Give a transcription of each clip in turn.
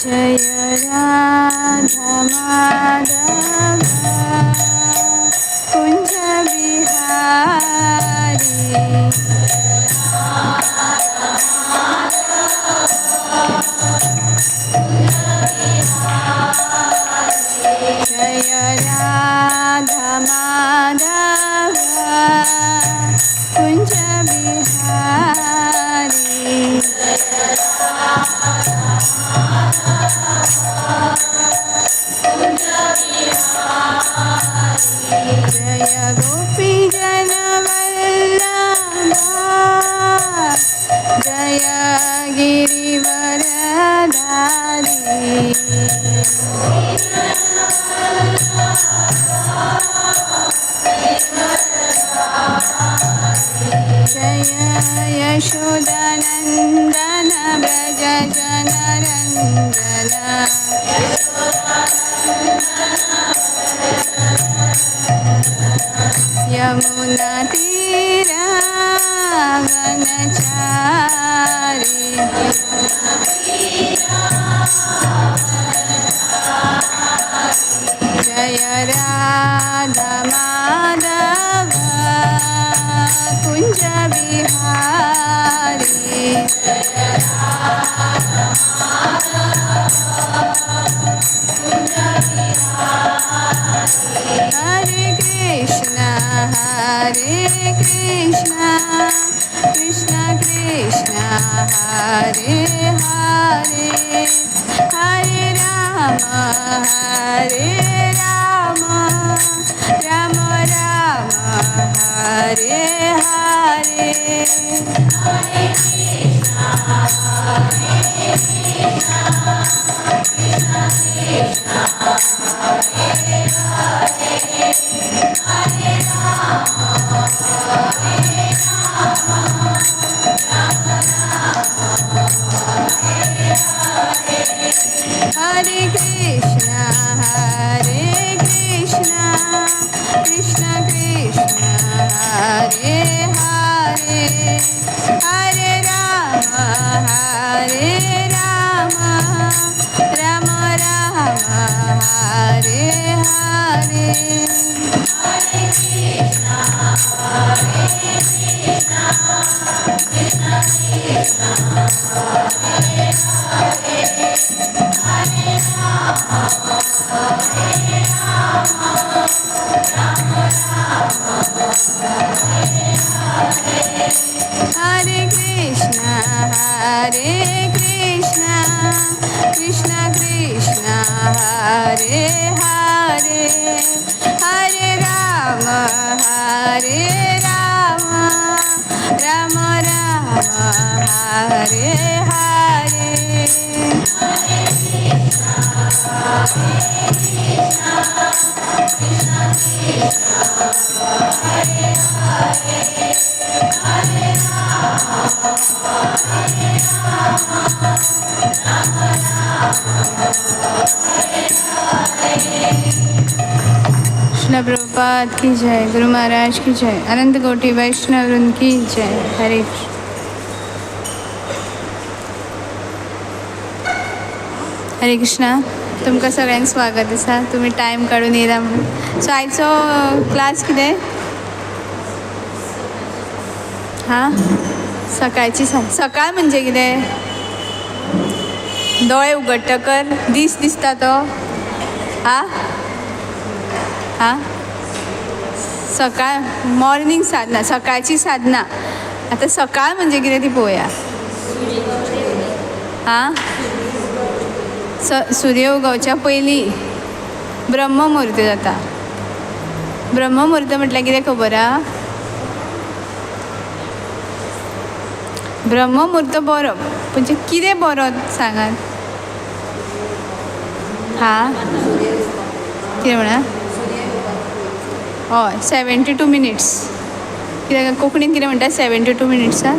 जय राधा माधव कुंज बिहारी। जय राधा माधव कुंज बिहारी। जय गोपी जन वल्लभा जय गिरिवरधारी। जय यशोदानन्दन व्रज जनरञ्जन। यमुना तीरा वनचारी। जय राधा माधव कुंज बिहारी। हरे कृष्णा कृष्णा कृष्णा हरे हरे हरे राम राम राम हरे हरे। हरे कृष्णा कृष्णा कृष्णा हरे हरे हरे राम हरे कृष्णा कृष्णा कृष्णा हरे हरे हरे राम राम राम हरे हरे। हरे कृष्णा कृष्णा कृष्णा कृष्णा हरे हरे हरे राम राम हरे हरे। हरे कृष्णा कृष्णा कृष्णा हरे हरे हरे राम राम राम हरे हरे। हरे कृष्णा कृष्णा कृष्णा हरे हरे हरे राम राम हरे हरे। कृष्ण प्रभुपाद की जय, गुरु महाराज की जय, अनंत कोटि वैष्णव वृंद की जय। हरे कृष्ण। हरे कृष्णा। तुमकां सगळ्यांक स्वागत आसा, तुम्ही टायम काडून येयला म्हणून। सो आयचो क्लास कितें? हां, सकाळची सकाळ म्हणजे कितें? दोळे उगडटकर दीस दिसता तो? हां हां, सकाळ मॉर्निंग साधना, सकाळची साधना। आता सकाळ म्हणजे कितें ती पळोवया। हां, सूर्य उगवच्या पयलीं ब्रह्ममुहूर्त जाता। ब्रह्ममुहूर्त म्हटल्यार कितें खबर आहा? ब्रह्ममुहूर्त बरो म्हणजे कितें बरो सांगात? हां, कितें म्हणा? हय, 72 मिनिट्स। कित्याक कोंकणीन कितें म्हणटा? 72 मिनिट्सां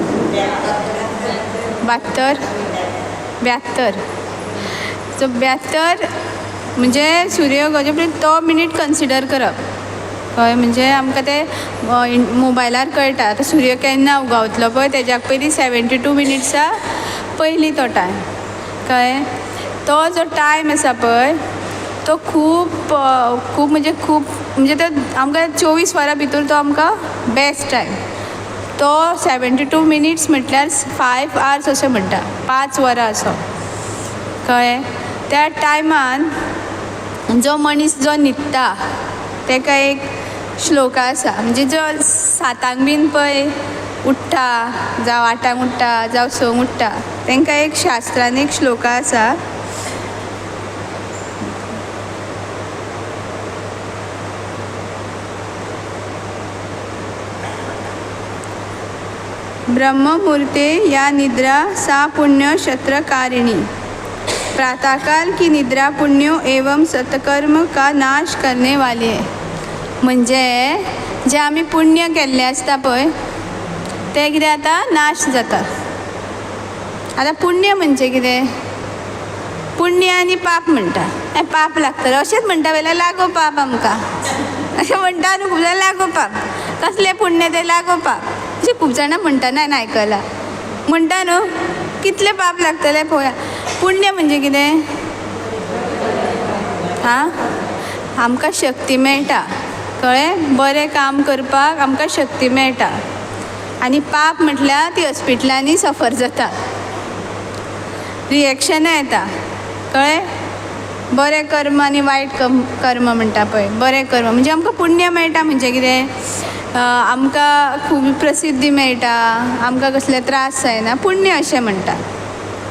72 सो 72 म्हणजे सूर्य उगवचे पयलीं तो मिनीट कन्सिडर करप। कळ्ळें? म्हणजे आमकां ते मोबायलार कळटा आतां सूर्य केन्ना उगवतलो पळय तेज्याक पयलीं 72 मिनिट्सां पयलीं तो टायम। कळ्ळें? तो जो टायम आसा पळय तो खूब म्हणजे तो आमकां 24 वरां भितर तो आमकां बेस्ट टायम. तो 72 मिनिट्स म्हटल्यार 5 hours अशें म्हणटा, 5 वरां असो कळ्ळें. त्या टायमान जो मनीस जो न्हिदता ताका एक श्लोका आसा, म्हणजे जो 7 बीन पळय उठ्ठा जावं 8 उठ्ठा जावं 6 उठ्ठा तांकां एक शास्त्रान एक श्लोका आसा. ब्रह्ममुहूर्ते या निद्रा सा पुण्य शत्रकारिणी, प्रातःकाल की निद्रा पुण्यो एवं सत्कर्म का नाश करने वाली है. म्हणजे जे आमी पुण्य केल्ले आसता पळय ते कितें जाता, नाश जाता. आतां पुण्य म्हणजे कितें, पुण्य आनी पाप म्हणटा. पाप लागतलो अशेंच म्हणटा जाल्यार लागो पाप आमकां अशें म्हणटा न्हू खूब जाणां, लागो पाप. कसलें पुण्य तें लागो पाप अशें खूब जाणां म्हणटा. ना आयकलां म्हणटा न्हू, कितले पाप लागतले पळोवया. पुण्य म्हणजे कितें, आमकां शक्ती मेळटा कळ्ळें, बरें काम करपाक आमकां शक्ती मेळटा. आनी पाप म्हटल्यार ती हॉस्पिटलांनी सफर जाता, रिएक्शनां येता कळ्ळें. बरें कर्म आनी वायट कर्म म्हणटा पळय, बरें कर्म म्हणजे आमकां पुण्य मेळटा. म्हणजे कितें, आमकां खूब प्रसिद्धी मेळटा, आमकां कसले त्रास जायना, पुण्य अशें म्हणटा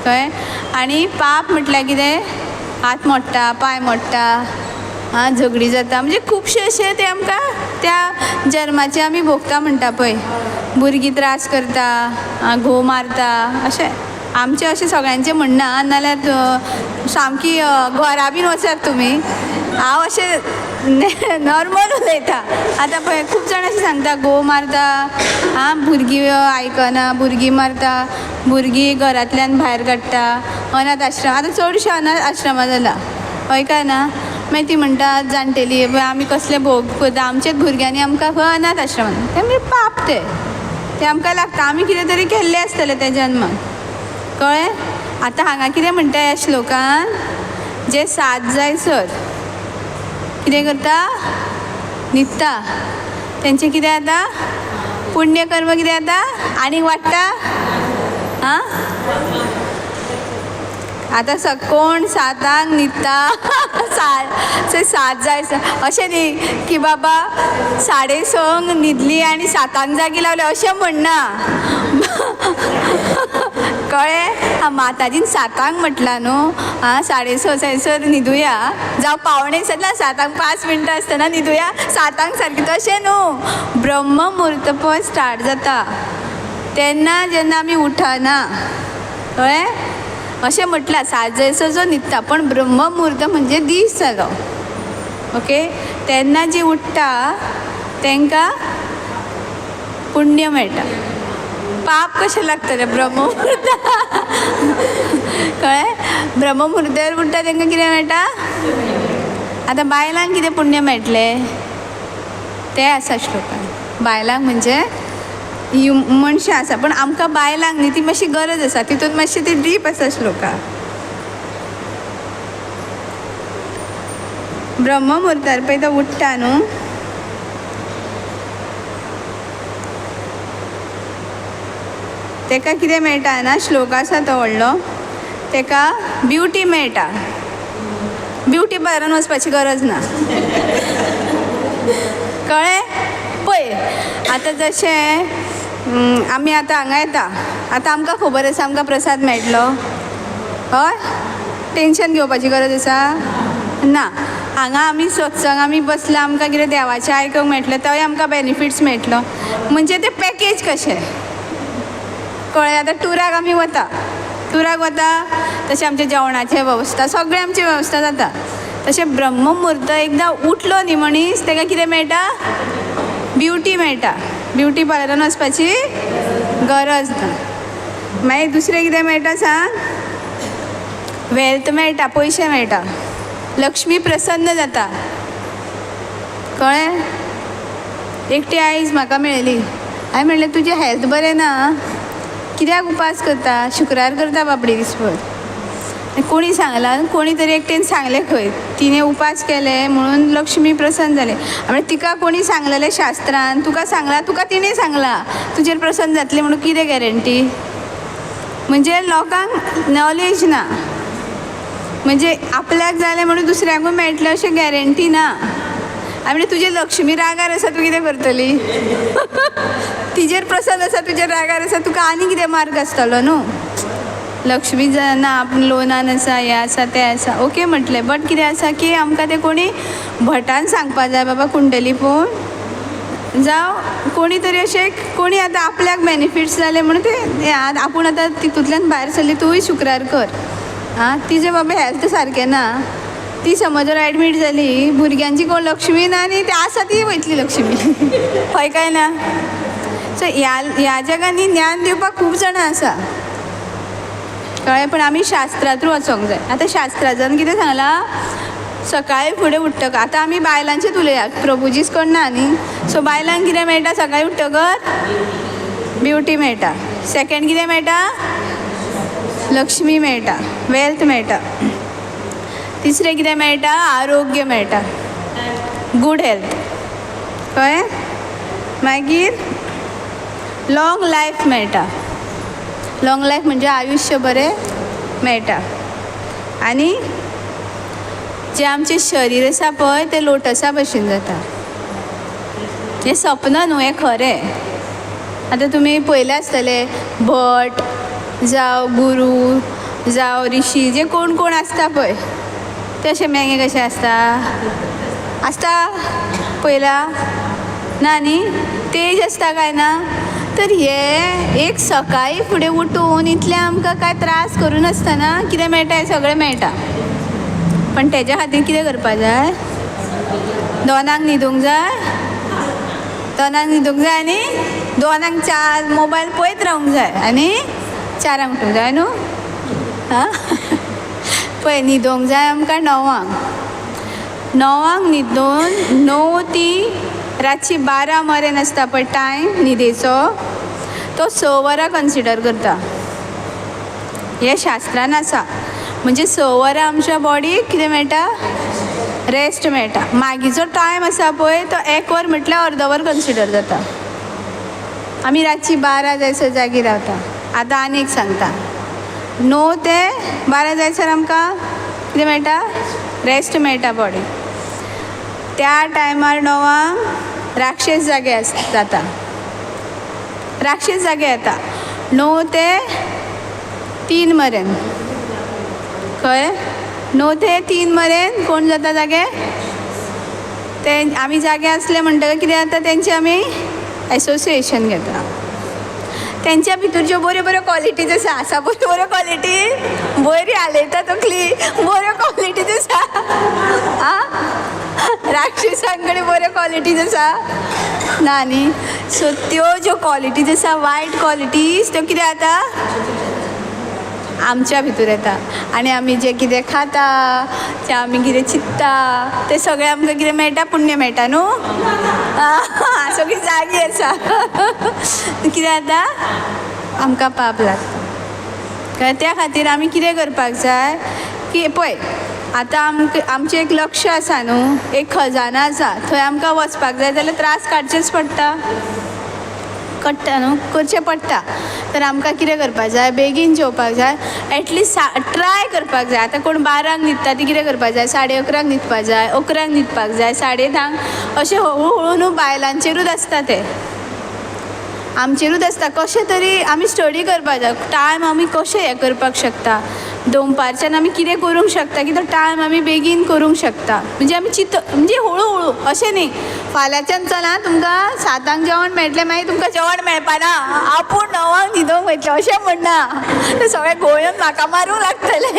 कळ्ळें. आनी पाप म्हटल्यार कितें, हात मोडटा, पांय मोडटा, झगडी जाता, म्हणजे खुबशे अशे ते आमकां त्या जल्माचे आमी भोगता म्हणटा पळय. भुरगीं त्रास करता, घोव मारता, अशें आमचें अशें सगळ्यांचें म्हणना. नाल्यार सामकी घरा बीन वचात तुमी, हांव अशें नॉर्मल उलयता. आतां पळय खूब जाण अशें सांगता घोव मारता, भुरगीं आयकना, भुरगीं मारता, भुरगीं घरांतल्यान भायर काडटा, अनाथ आश्रम. आतां चडशे अनाथ आश्रमां जाला अयकाना. मागीर ती म्हणटा जाणटेली आमी कसले भोग करता, आमचेच भुरग्यांनी आमकां खंय अनाथ आश्रमांत. तें म्हणजे पाप ते आमकां लागता. आमी कितें तरी केल्लें आसतलें त्या जन्मान कळ्ळें. आतां हांगा कितें म्हणटा ह्या श्लोकान, जे 7 जायसर कितें करता, न्हिदता, तेंचें कितें जाता, पुण्य कर्म कितें जाता, आनीक वाडटा. आतां कोण 7 न्हिदता 7 जाय अशें न्ही की बाबा 6:30 न्हिदली आनी 7 जागी लावले अशें म्हणना कळ्ळें. माताजीन 7 म्हटलां न्हू, 6:30 जायसर न्हिदुया, जावं 6:45 7 5 मिनटां आसतना न्हिदुया 7 सारकी, तशें न्हू. ब्रह्म मुहूर्त पळय स्टार्ट जाता तेन्ना जेन्ना आमी उठना कळ्ळें, अशें म्हटलां 7 जायसर जो न्हिदता. पण ब्रह्म मुहूर्त म्हणजे दीस जालो ओके. तेन्ना जी उठ्ठा तांकां पुण्य मेळटा. पाप कशें लागतलें ब्रह्ममुहूर्त कळ्ळें. ब्रह्ममुहूर्तार उठ्ठा तांकां कितें मेळटा. आतां बायलांक कितें पुण्य मेळटलें तें आसा श्लोकान. बायलांक म्हणजे मनशां आसा, पण आमकां बायलांक न्ही ती मातशी गरज आसा, तितून मातशी ती डीप आसा श्लोका. ब्रह्ममुहूर्तार पळय तो उठ्ठा न्हू, ताका कितें मेळटा ना, श्लोक आसा तो व्हडलो, ताका ब्युटी मेळटा. ब्युटी पार्लरान वचपाची गरज ना कळ्ळें. पळय आतां जशें आमी आतां हांगा येता, आतां आमकां खबर आसा आमकां प्रसाद मेळटलो हय, टेंशन घेवपाची गरज आसा ना. हांगा आमी सत्संग आमी बसला, आमकां कितें देवाचें आयकूंक मेळटलें, थंय आमकां बेनिफिट्स मेळटलो. म्हणजे तें पॅकेज कशें कळ्ळें. आतां टुराक आमी वता तशें आमच्या जेवणाची वेवस्था सगळें आमची वेवस्था जाता. तशें ब्रह्ममुहूर्त एकदां उठलो न्ही मनीस, ताका कितें मेळटा, ब्युटी मेळटा. ब्युटी पार्लरान वचपाची गरज ना. मागीर दुसरें कितें मेळटा सांग, वेल्थ मेळटा, पयशे मेळटा, लक्ष्मी प्रसन्न जाता कळ्ळें. एकटी आयज म्हाका मेळ्ळी, हांवें म्हणलें तुजें हेल्थ बरें ना, कित्याक उपास करता, शुक्रार करता बाबडी दिसभर. कोणी सांगलां, कोणी तरी एकटेन सांगलें खंय तिने उपास केले म्हणून लक्ष्मी प्रसन्न जाले. म्हणजे तिका कोणी सांगलेलें शास्त्रान, तुका सांगला, तुका तिणें सांगला तुजेर प्रसन्न जातलें म्हणून कितें गॅरंटी. म्हणजे लोकांक नॉलेज ना. म्हणजे आपल्याक जालें म्हणून दुसऱ्यांकूय मेळटलें अशें गॅरंटी ना. म्हणजे तुजे लक्ष्मी रागार आसा, तूं कितें करतली. तिजेर प्रसन्न आसा, तुजेर रागार आसा, तुका आनी कितें मार्ग आसतलो न्हू. लक्ष्मी ना आपण लोनान आसा, हें आसा तें आसा ओके म्हटलें. बट कितें आसा की आमकां तें कोणी भटान सांगपा जाय बाबा कुंडली पळोवन, जावं कोणी तरी अशें कोणी आतां आपल्याक बेनिफिट्स जाले म्हणून ते आपूण आतां तितूंतल्यान भायर सरली, तूंय शुक्रार कर. तिजें बाबा हेल्थ सारकें ना, ती समज जर एडमीट जाली, भुरग्यांची कोण लक्ष्मी ना आनी ती आसा ती वयतली लक्ष्मी. हय काय ना. सो ह्या जगान ज्ञान दिवपाक खूब जाणां आसा कळ्ळें. पण आमी शास्त्रा थ्रू वचोंक जाय. आतां शास्त्राजान कितें सांगलां, सकाळीं फुडें उठ्ठक, आतां आमी बायलांचेच उलया, प्रभुजीच करना न्ही. सो बायलांक कितें मेळटा, सकाळीं उठ्ठकच ब्युटी मेळटा. सेकेंड कितें मेळटा, लक्ष्मी मेळटा, वेल्थ मेळटा. तिसरें कितें मेळटा, आरोग्य मेळटा, गूड हेल्थ. कळ्ळें. मागीर लाँग लायफ मेळटा. लाँग लायफ म्हणजे आयुश्य बरें मेळटा. आनी जें आमचें शरीर आसा पळय तें लोटसा भशेन जाता. हें सपन न्हू, हें खरें. आतां तुमी पळयलें आसतलें, भट जावं गुरू जावं ऋषी जे कोण कोण आसता पळय ते अशें मेंगे कशें आसता पळयलां ना न्ही. तेज आसता काय ना. तर हे एक सकाळीं फुडें उठून इतलें आमकां कांय त्रास करून नासतना कितें मेळटा, हें सगळें मेळटा. पण तेज्या खातीर कितें करपा जाय, दोनांक न्हिदूंक जाय. दोनांक न्हिदूंक जाय आनी दोनांक चार मोबायल पळयत रावूंक जाय आनी चारांक उठूंक जाय न्हू. पळय न्हिदोंक जाय आमकां णवांक न्हिदून 9 ती रातची 12 मेरेन आसता पळय टायम न्हिदेचो, तो 6 वरां कन्सिडर करता. हें शास्त्रान आसा. म्हणजे 6 वरां आमच्या बॉडीक कितें मेळटा, रेस्ट मेळटा. मागीरचो टायम आसा पळय तो 1 वर म्हटल्यार अर्द वर कन्सिडर जाता. आमी रातची 12 जायसर जागी रावता. आतां आनी एक सांगता, 9 ते 12 जायसर आमकां कितें मेळटा, रेस्ट मेळटा बॉडीक. त्या टायमार 9 राक्षस जागे जाता. राक्षस जागे येता 9 ते 3 मेरेन. कळ्ळें. 9 ते 3 मेरेन कोण जाता जागे, ते आमी जागे आसले म्हणटकीर कितें जाता, तेंचे आमी एसोसिएशन घेता. तेंच्या भितर ज्यो बऱ्यो बऱ्यो क्वॉलिटीज आसा बऱ्यो क्वॉलिटी, बरी हालयता तकली, बऱ्यो क्वॉलिटीज आसा. राक्षसां कडेन बऱ्यो क्वॉलिटीज आसा ना न्ही. सो त्यो ज्यो क्वॉलिटीज आसा, वायट क्वॉलिटीज, त्यो कितें जाता आमच्या भितर येता. आनी आमी जें कितें खाता, जें आमी कितें चिंत्ता, तें सगळें आमकां कितें मेळटा, पुण्य मेळटा न्हू. सगळी जागी आसा. कितें जाता, आमकां पाप लागता. त्या खातीर आमी कितें करपाक जाय की पळय आतां आमचें एक लक्ष्य आसा न्हू, एक खजाना आसा, थंय आमकां वचपाक जाय जाल्यार त्रास काडचेच पडटा न्हू, करचें पडटा. तर आमकां कितें करपाक जाय, बेगीन जेवपाक जाय. एटलिस्ट ट्राय करपाक जाय. आतां कोण 12ंक न्हिदता ती कितें करपाक जाय, 11:30 न्हिदपाक जाय, 11ंक न्हिदपाक जाय, 10:30 अशें हळू हळू न्हू बायलांचेरूच आसता तें. आमचेरूच आसता. कशें तरी आमी स्टडी करपाक जाय. टायम आमी कशें हें करपाक शकता, दनपारच्यान आमी कितें करूंक शकता की तो टायम आमी बेगीन करूंक शकता. म्हणजे आमी म्हणजे हळू हळू अशें न्ही फाल्यांच्यान चला तुमकां 7ंक जेवण मेळटलें मागीर तुमकां जेवण मेळपाना, आपूण 9ंक न्हिदोंक वयतलें अशें म्हणना. तें सगळें घोळ्योन म्हाका मारूंक लागतलें.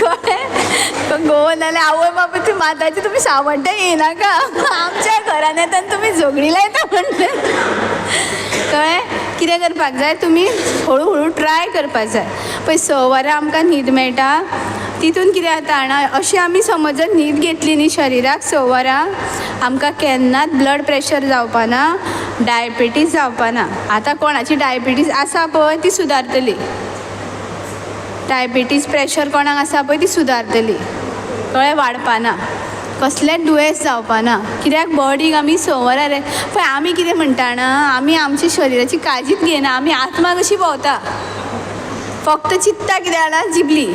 कळ्ळें. घोव नाल्यार आवय बापूय ती माताची तुमी सावड्डे येयनाका, आमच्या घरान येता आनी तुमी झगडी लायता म्हणलें. कळ्ळें. कितें करपाक जाय, तुमी हळू हळू ट्राय करपाक जाय. पळय 6 वरां आमकां न्हीद मेळटा, तितून कितें जाता जाणा, अशी आमी समज जर न्हीद घेतली न्ही शरिराक 6 वरां, आमकां केन्नाच ब्लड प्रेशर जावपाना, डायबिटीज जावपाना. आतां कोणाची डायबिटीज आसा पळय ती सुदारतली. डायबिटीज प्रेशर कोणाक आसा पळय ती सुदारतली, कळ्ळें, वाडपाना, कसलेंच दुयेंस जावपाना. कित्याक बॉडीक आमी 6 वरां पळय आमी कितें म्हणटा जाणा, आमी आमच्या शरिराची काळजीच घेयना, आमी आत्मा कशी भोंवता, फक्त चिंत्ता कितें जाणा, जिबली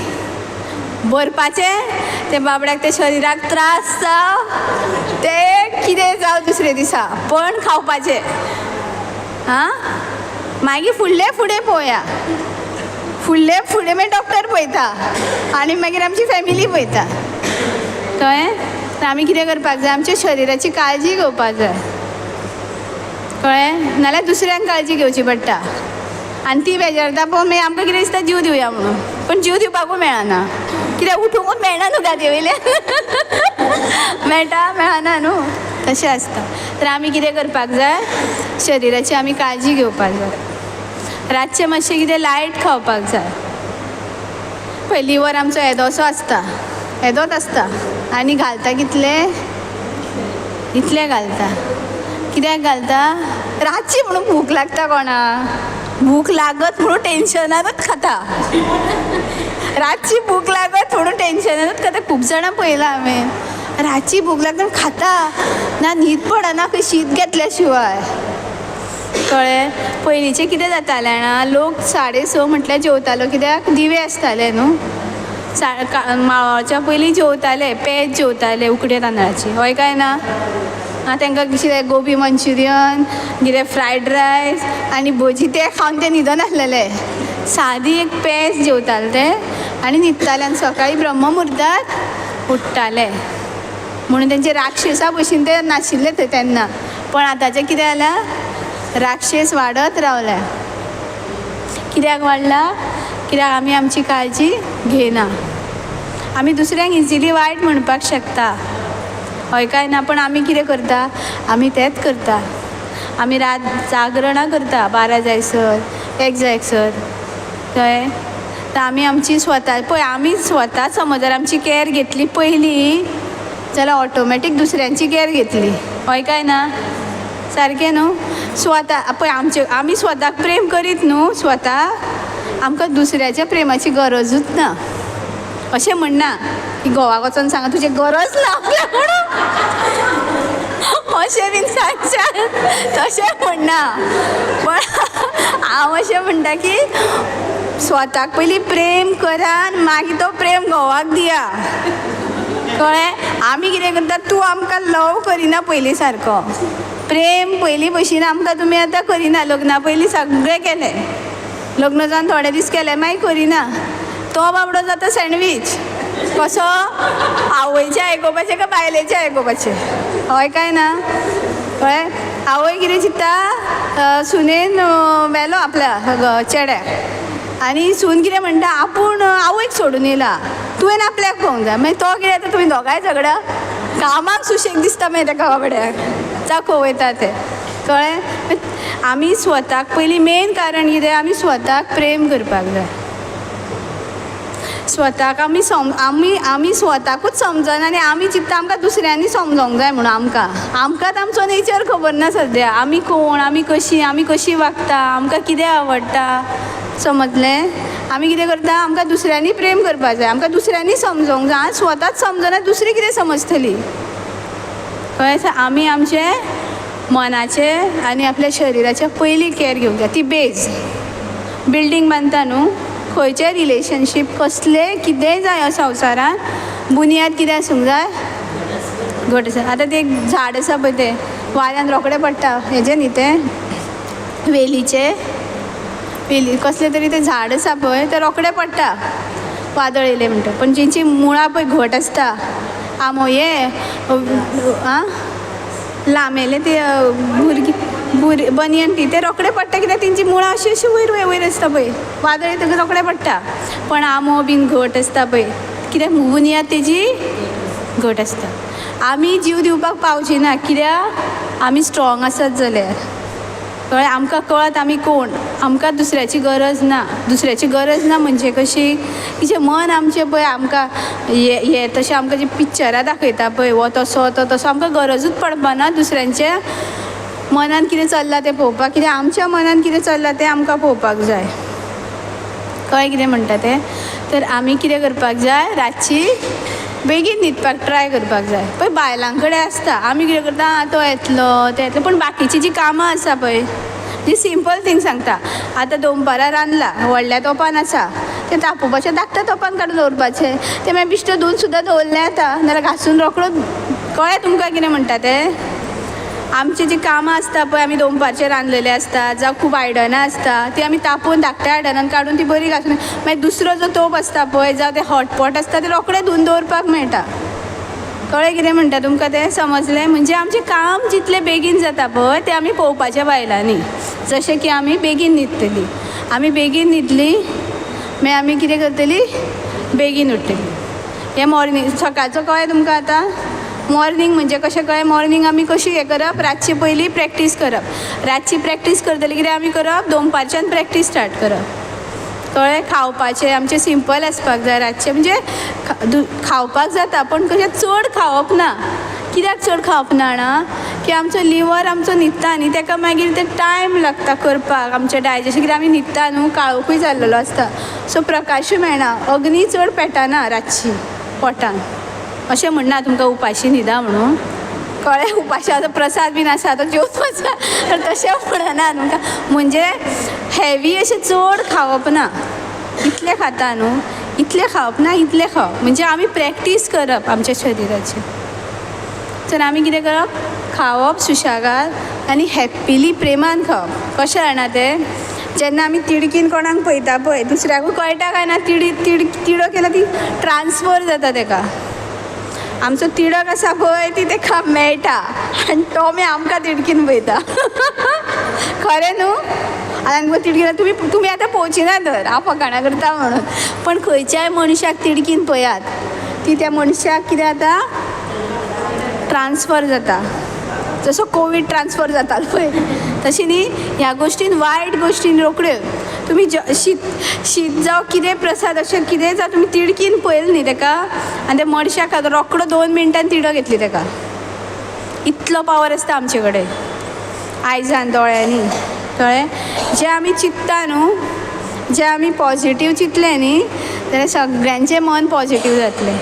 भरपाचें, ते बाबड्याक ते शरिराक त्रास जावं, ते कितें जावं दुसरे दिसा, पण खावपाचें. हां, मागीर फुडें पळोवया, फुडें मागीर डॉक्टर पळयता आनी मागीर आमची फॅमिली पळयता, कळ्ळें. तर आमी कितें करपाक जाय, आमच्या शरिराची काळजी घेवपाक जाय, कळ्ळें, नाल्यार दुसऱ्यांक काळजी घेवची पडटा आनी ती बेजारता पळोवन मागीर आमकां कितें दिसता जीव दिवया म्हणून, पण जीव दिवपाकूच मेळना, कित्याक उठोवंकूच मेळना न्हू गादये वयल्यान मेळना न्हू, तशें आसता. तर आमी कितें करपाक जाय, शरिराची आमी काळजी घेवपाक जाय. रातचें मातशें कितें लायट खावपाक जाय. पळय लिवर आमचो येदोसो आसता, येदोच आसता आनी घालता कितलें, इतलें घालता. कित्याक घालता, रातची म्हणून भूक लागता कोणाक, भूक लागत म्हणून टेन्शनानूच खाता, रातची भूक लागत म्हणून टेन्शनानूच खाता. खूब जाणां पळयलां हांवें, रातची भूक लागता खाता, ना न्हीद पडना खंय शीत घेतल्या शिवाय, कळ्ळें. पयलींचें कितें जातालें जाणा, लोक 6:30 म्हटल्यार जेवतालो, कित्याक दिवे आसताले न्हू, माळवाच्या पयलीं जेवताले, पेज जेवताले उकडे तांदळाची, हय काय ना. तांकां कितें गोबी मंचुरियन, कितें फ्रायड रायस आनी भजी, ते खावन ते न्हिदन आसलेले, सादी एक पेज जेवताले ते आनी न्हिदताले आनी सकाळीं ब्रह्ममुर्तांत उठ्ठाले. म्हणून तेंचे राक्षसा भशेन ते नाशिल्ले थंय तेन्ना. पण आतांचें कितें जालां, राक्षस वाडत रावल्या. कित्याक वाडला, कित्याक आमी आमची काळजी घेयना. आमी दुसऱ्यांक इजिली वायट म्हणपाक शकता, हय काय ना, पण आमी कितें करता, आमी तेंच करता. आमी रात जागरणां करता 12 जायसर, 1 जायसर, कळ्ळें. तर आमी आमची स्वता पळय, आमी स्वता समज जर आमची कॅर घेतली पयलीं जाल्यार ऑटोमॅटीक दुसऱ्यांची कॅर घेतली, हय काय ना, सारकें न्हू. स्वता पळय आमी स्वताक प्रेम करीत न्हू, स्वता आमकां दुसऱ्याच्या प्रेमाची गरजूच ना. अशें म्हणना की घोवाक वचोन सांगा तुजी गरज ना म्हणून, अशें बीन सांगशात, तशें म्हणना. पण हांव अशें म्हणटा की स्वताक पयलीं प्रेम करा आनी मागीर तो प्रेम घोवाक दिया, कळ्ळें. आमी कितें करता, तूं आमकां लव करिना पयलीं सारको, प्रेम पयलीं भशेन आमकां तुमी आतां करिना. लग्ना पयलीं सगळें केलें, लग्न जावन थोडे दीस केलें मागीर करिना. तो बाबडो जाता सँडवीच, कसो, आवयचें आयकोपाचें काय बायलेचें आयकोपाचें, हय काय ना, कळ्ळें. आवय कितें चिंत्ता, सुनेन व्हेलो आपल्या चेड्याक आनी सून कितें म्हणटा, आपूण आवयक सोडून येयला, तुवें आपल्याक पळोवंक जाय. मागीर तो कितें जाता, तुमी दोगांय झगडा, कामाक सुशेग दिसता मागीर ताका बाबड्याक, चाको वयता ते, कळ्ळें. आमी स्वताक पयलीं मेन कारण कितें, आमी स्वताक प्रेम करपाक जाय. स्वताक आमी स्वताकूच समजना आनी आमी चिंत्ता आमकां दुसऱ्यांनी समजोंक जाय म्हणून. आमकांच आमचो नेचर खबर ना सद्या, आमी कोण, आमी कशी वागता, आमकां कितें आवडटा, समजलें. आमी कितें करता, आमकां दुसऱ्यांनी प्रेम करपाक जाय, आमकां दुसऱ्यांनी समजोंक जाय. स्वताच समजना दुसरी कितें समजतली, कळ्ळें. आमी आमचे मनाचे आनी आपल्या शरिराचे पयलीं कॅर घेवंक जाय. ती बेज, बिल्डींग बांदता न्हू, खंयचें रिलेशनशीप, कसलें कितेंय जाय संवसारान, बुनयाद कितें आसूंक जाय, घट आसा. आतां तें एक झाड आसा पळय, तें वाऱ्यान रोखडें पडटा, हेजें न्ही तें वेली, कसलें तरी तें झाड आसा पळय, तें रोखडें पडटा वादळ येयलें म्हणटा. पण जेंची मुळां पळय घट आसता, लांबेले ते भुरगीं बनियन ते रोखडे पडटा, कित्याक तेंची मुळां अशी वयर आसता पळय, वादळ येतकीर रोखडें पडटा. पण आंबो बीन घट आसता पळय, कित्याक बुनयाद तेजी घट आसता. आमी जीव दिवपाक पावची ना, कित्याक आमी स्ट्रॉंग आसत जाल्यार, कळ्ळें. आमकां कळत आमी कोण, आमकां दुसऱ्याची गरज ना. दुसऱ्याची गरज ना म्हणजे कशी, तिचें मन आमचें पळय, आमकां हे तशें आमकां जे पिक्चरां दाखयता पळय, वो तसो तो तसो, आमकां गरजूच पडपाना दुसऱ्यांच्या मनान कितें चल्लां तें पळोवपाक, कित्याक आमच्या मनान कितें चल्लां तें आमकां पळोवपाक जाय, कळ्ळें कितें म्हणटा तें. तर आमी कितें करपाक जाय, रातची बेगीन न्हिदपाक ट्राय करपाक जाय. पळय बायलां कडेन आसता, आमी कितें करता, तो येतलो तो येतलो, पूण बाकीचीं जीं कामां आसा पळय, जी सिंपल थिंग सांगता. आतां दनपारां रांदलां, व्हडल्या तोपान आसा, तें तापोवपाचें, धाकट्या तोपान काडून दवरपाचें. तें मागीर बिश्टें धुवन सुद्दां दवरलें येता, नाल्यार घासून रोखडो. कळ्ळें तुमकां कितें म्हणटा तें. आमचीं जीं कामां आसता पळय, आमी दनपारचें रांदलेलें आसता, जावं खूब आयदनां आसता, ती आमी तापोवन धाकट्या आयदनान काडून ती बरी घासून, मागीर दुसरो जो तोप आसता पळय, जावं तें हॉटपॉट आसता, तें रोखडें धुवन दवरपाक मेळटा. कळ्ळें कितें म्हणटा तुमकां तें, समजलें. म्हणजे आमचें काम जितलें बेगीन जाता पळय, तें आमी पळोवपाचें बायलांनी. जशें की आमी बेगीन न्हिदतलीं, आमी बेगीन न्हिदलीं मागीर आमी कितें करतलीं, बेगीन उठतलीं. हें मॉर्निंग सकाळचो. कळ्ळें तुमकां आतां. मॉर्निंग म्हणजे कशें, कळ्ळें. मॉर्निंग आमी कशी हें करप, रातचे पयलीं प्रॅक्टीस करप. रातची प्रॅक्टीस करतलीं कितें आमी करप, दनपारच्यान प्रॅक्टीस स्टार्ट करप. कळ्ळें. खावपाचें आमचें सिंपल आसपाक जाय रातचें. म्हणजे खावपाक जाता, पूण कशें चड खावप ना. कित्याक चड खावप ना जाणा, की आमचो लिवर आमचो न्हिदता न्ही, ताका मागीर ते टायम लागता करपाक आमचें डायजेशन. कित्याक आमी न्हिदता न्हू, काळोखूय जाल्लेलो आसता, सो प्रकाशूय मेळना, अग्नी चड पेटना रातची पोटान. अशें म्हणना तुमकां उपाशी न्हिदा म्हणून. कळ्ळें. उपाशी प्रसाद बीन आसा तो जेवून वचा, तर तशें म्हणना तुमकां. म्हणजे हेवी अशें चड खावप ना, इतलें खाता न्हू, इतलें खावप ना, इतलें खावप. म्हणजे आमी प्रॅक्टीस करप आमच्या शरिराची. तर आमी कितें करप, खावप सुशेगाद आनी हॅप्पिली प्रेमान खावप. कशें जाणा तें, जेन्ना आमी तिडकीन कोणाक पळयता पळय, दुसऱ्याकूय कळटा काय ना, तिडक केल्यार ती ट्रान्सफर जाता ताका. आमचो तिडक आसा पळय, ती ताका मेळटा आनी तो मागीर आमकां तिडकीन पळयता. खरें न्हू. आतां तिडकीन तुमी आतां पळोवची ना तर, हांव फकाणां करता म्हणून, पण खंयच्याय मनशाक तिडकीन पळयात, ती त्या मनशाक कितें जाता, ट्रान्सफर जाता. जसो कोवीड ट्रान्सफर जाता पळय, तशी न्ही ह्या गोश्टीन, वायट गोश्टीन रोखड्यो. तुमी शीत जावं कितें प्रसाद अशें कितें जावं तुमी तिडकीन पळयलें न्ही ताका, आनी त्या मनशाक रोखडो 2 मिनटान तिडक येतली ताका. इतलो पावर आसता आमचे कडेन आयजान दोळ्यांनी. कळ्ळें. जें आमी चिंत्ता न्हू, जें आमी पॉजिटीव चिंतलें न्ही, जाल्यार सगळ्यांचें मन पॉजिटीव जातलें.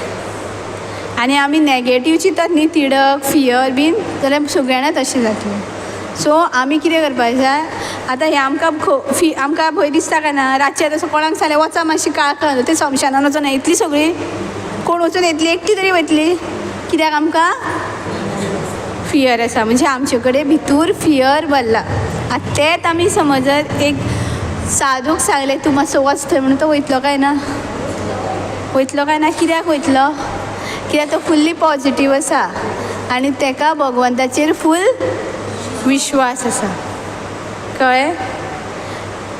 आनी आमी नॅगेटीव चिंतत न्ही, तिडक, फियर बीन, जाल्यार सगळ्यांना तशें जातलें. सो आमी कितें करपाक जाय, आतां हें आमकां भंय दिसता काय ना, रातचें तसो कोणाक सांगलें वचा मातशी काळखान, तें समशानान वचून येतली सगळीं, कोण वचून येतली, एकटी तरी वयतली. कित्याक आमकां फियर आसा. म्हणजे आमचे कडेन भितूर फियर भरला. आतां तेंच आमी समज एक सादूक सांगलें तूं मातसो वच थंय म्हणून, तो वयतलो काय ना, वयतलो काय ना. कित्याक वयतलो, कित्याक तो फुल्ली पॉजिटीव आसा आनी ताका भगवंताचेर फूल विश्वास आसा. कळ्ळें.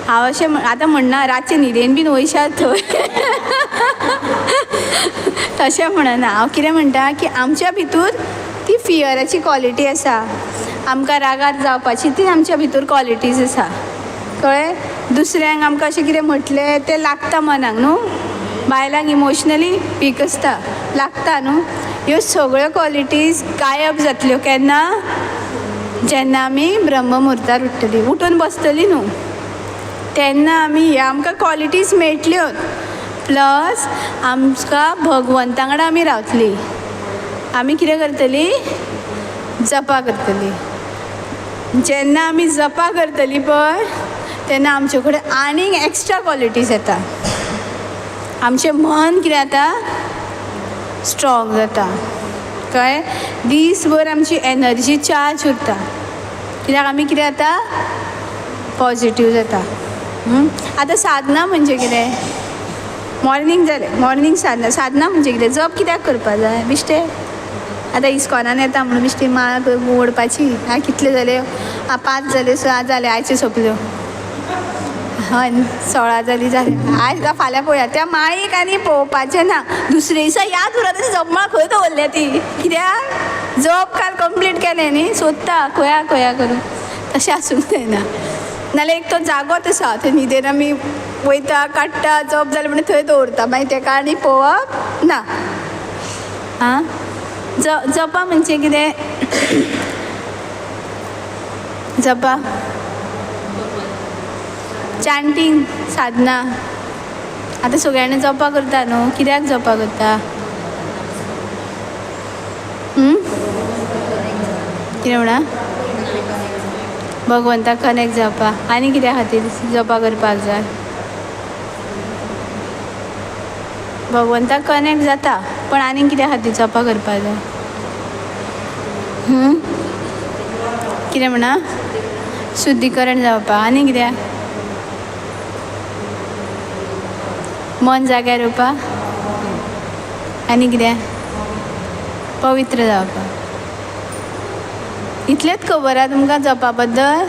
हांव अशें आतां म्हणना रातचे न्हिदेन बीन वयशात थंय, तशें म्हणना. हांव कितें म्हणटा की आमच्या भितर ती फियराची क्वॉलिटी आसा, आमकां रागार जावपाची ती आमच्या भितर क्वॉलिटीज आसा. कळ्ळें. दुसऱ्यांक आमकां अशें कितें म्हटलें तें लागता मनाक न्हू, बायलांक इमोशनली वीक आसता, लागता न्हू. ह्यो सगळ्यो क्वॉलिटीज गायब जातल्यो केन्ना, जेन्ना आमी ब्रह्ममुहूर्तार उठून बसतलीं न्हू, तेन्ना आमी ह्या आमकां क्वॉलिटीज मेळटल्यो. प्लस आमकां भगवंता कडेन आमी रावतलीं. आमी कितें करतलीं, जपा करतलीं. जेन्ना आमी जपा करतलीं पळय, तेन्ना आमचे कडेन आनीक एक्स्ट्रा क्वॉलिटीज येता. आमचें मन कितें जाता, स्ट्रॉंग जाता. कळ्ळें. दीसभर आमची एनर्जी चार्ज उरता. कित्याक आमी कितें जाता, पॉजिटीव जाता. आतां साधना म्हणजे कितें, मॉर्निंग जालें, मॉर्निंग साधना म्हणजे कितें, जप कित्याक करपा जाय बिश्टें. आतां इस्कॉनान येता म्हणून बिश्टी माळ ओडपाची, कितले जाले, 5 जाले, 6 जाले, आयच्यो सोंपल्यो, हय 16 जाली जालें, आयज फाल्यां पळोवया. त्या माळीक आनी पळोवपाचें ना, दुसरे दिसा याद उरता ती जप खंय दवरल्या ती. कित्याक जप काल कंप्लीट केलें न्ही, सोदता खंया करून. तशें आसूंक जायना. नाल्यार एक तो जागोच आसा, थंय न्हिदेन आमी वयता, काडटा, जप जालें म्हणून थंय दवरता, मागीर तेका आनी पळोवप ना. आं. जपा म्हणजे कितें, जपा चॅन्टिंग, साधना. आतां सगळ्यांनी जपा करता न्हू, कित्याक जपा करता? कितें म्हणा? भगवंताक कनेक्ट जावपा. आनी कित्या खातीर जपा करपाक जाय? भगवंताक कनेक्ट जाता, पण आनी कित्या खातीर जपा करपाक जाय? कितें म्हणा? शुद्धीकरण जावपा. आनी कित्याक? मन जाग्यार येवपा. आनी कित्याक? पवित्र जावपा. इतलेंच खबर आहा तुमकां जपा बद्दल?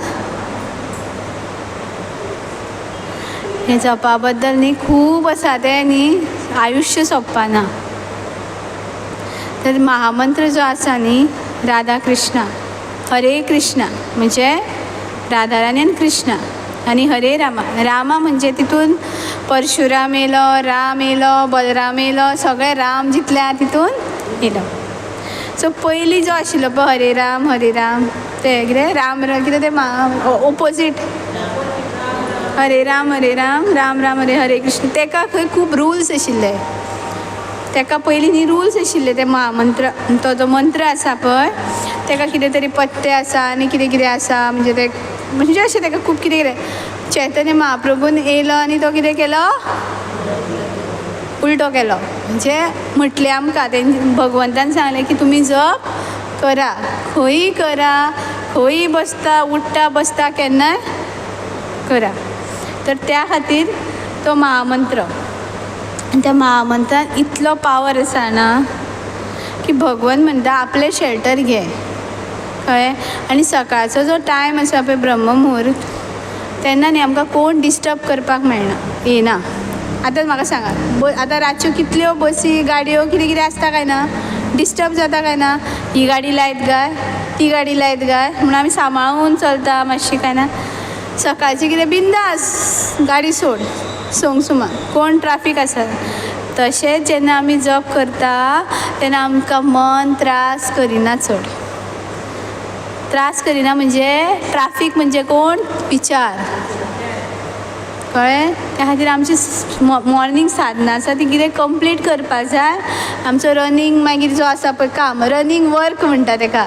हें जपा बद्दल न्ही खूब आसा, तें न्ही आयुश्य सोंपपाना. तर महामंत्र जो आसा न्ही, राधा कृष्णा, हरे कृष्णा म्हणजे राधाराणी आनी कृष्णा, आनी हरे रामा. रामा म्हणजे तितून परशुराम येयलो, राम येयलो, बलराम येयलो, सगळे राम जितले आहा तितून येयलो. सो पयलीं जो आशिल्लो पळय हरे राम ते कितें राम कितें तें ओपोजीट हरे राम राम राम हरे हरे कृष्ण. तेका खंय खूब रूल्स आशिल्ले. तेका पयलीं न्ही रूल्स आशिल्ले. ते महामंत्र तो जो मंत्र आसा पळय तेका कितें तरी पत्ते आसा आनी कितें कितें आसा. म्हणजे अशें तेका खूब कितें कितें चैतन्य महाप्रभून येयलो आनी तो कितें केलो, उलटो केलो. म्हणजे म्हटलें आमकां ते भगवंतान सांगलें की तुमी जप करा, खंयी करा, खंयी बसता उठता बसता केन्नाय करा. तर त्या खातीर तो महामंत्र, त्या महामंत्रान इतलो पावर आसा ना की भगवन म्हणटा आपलें शेल्टर घे कळ्ळें. आनी सकाळचो जो टायम आसा पळय ब्रह्ममुहूर्त, तेन्ना न्ही आमकां कोण डिस्टर्ब करपाक येना. आतां म्हाका सांगात, आतां रातच्यो कितल्यो बसी गाडयो कितें कितें आसता काय ना, डिस्टर्ब जाता काय ना? ही गाडी लायत गाय, ती गाडी लायत गाय म्हणून आमी सांबाळून चलता मातशी काय ना. सकाळची कितें बिंदास गाडी सोड, सोंग सुमा कोण ट्राफीक आसा. तशेंच जेन्ना आमी जप करता तेन्ना आमकां मन त्रास करिना. चड त्रास करिना म्हणजे ट्राफीक म्हणजे कोण? विचार. कळ्ळें? त्या खातीर आमची मॉर्निंग साधना आसा ती कितें कंप्लीट करपाक जाय. आमचो रनिंग मागीर जो आसा पळय काम, रनिंग वर्क म्हणटा तेका,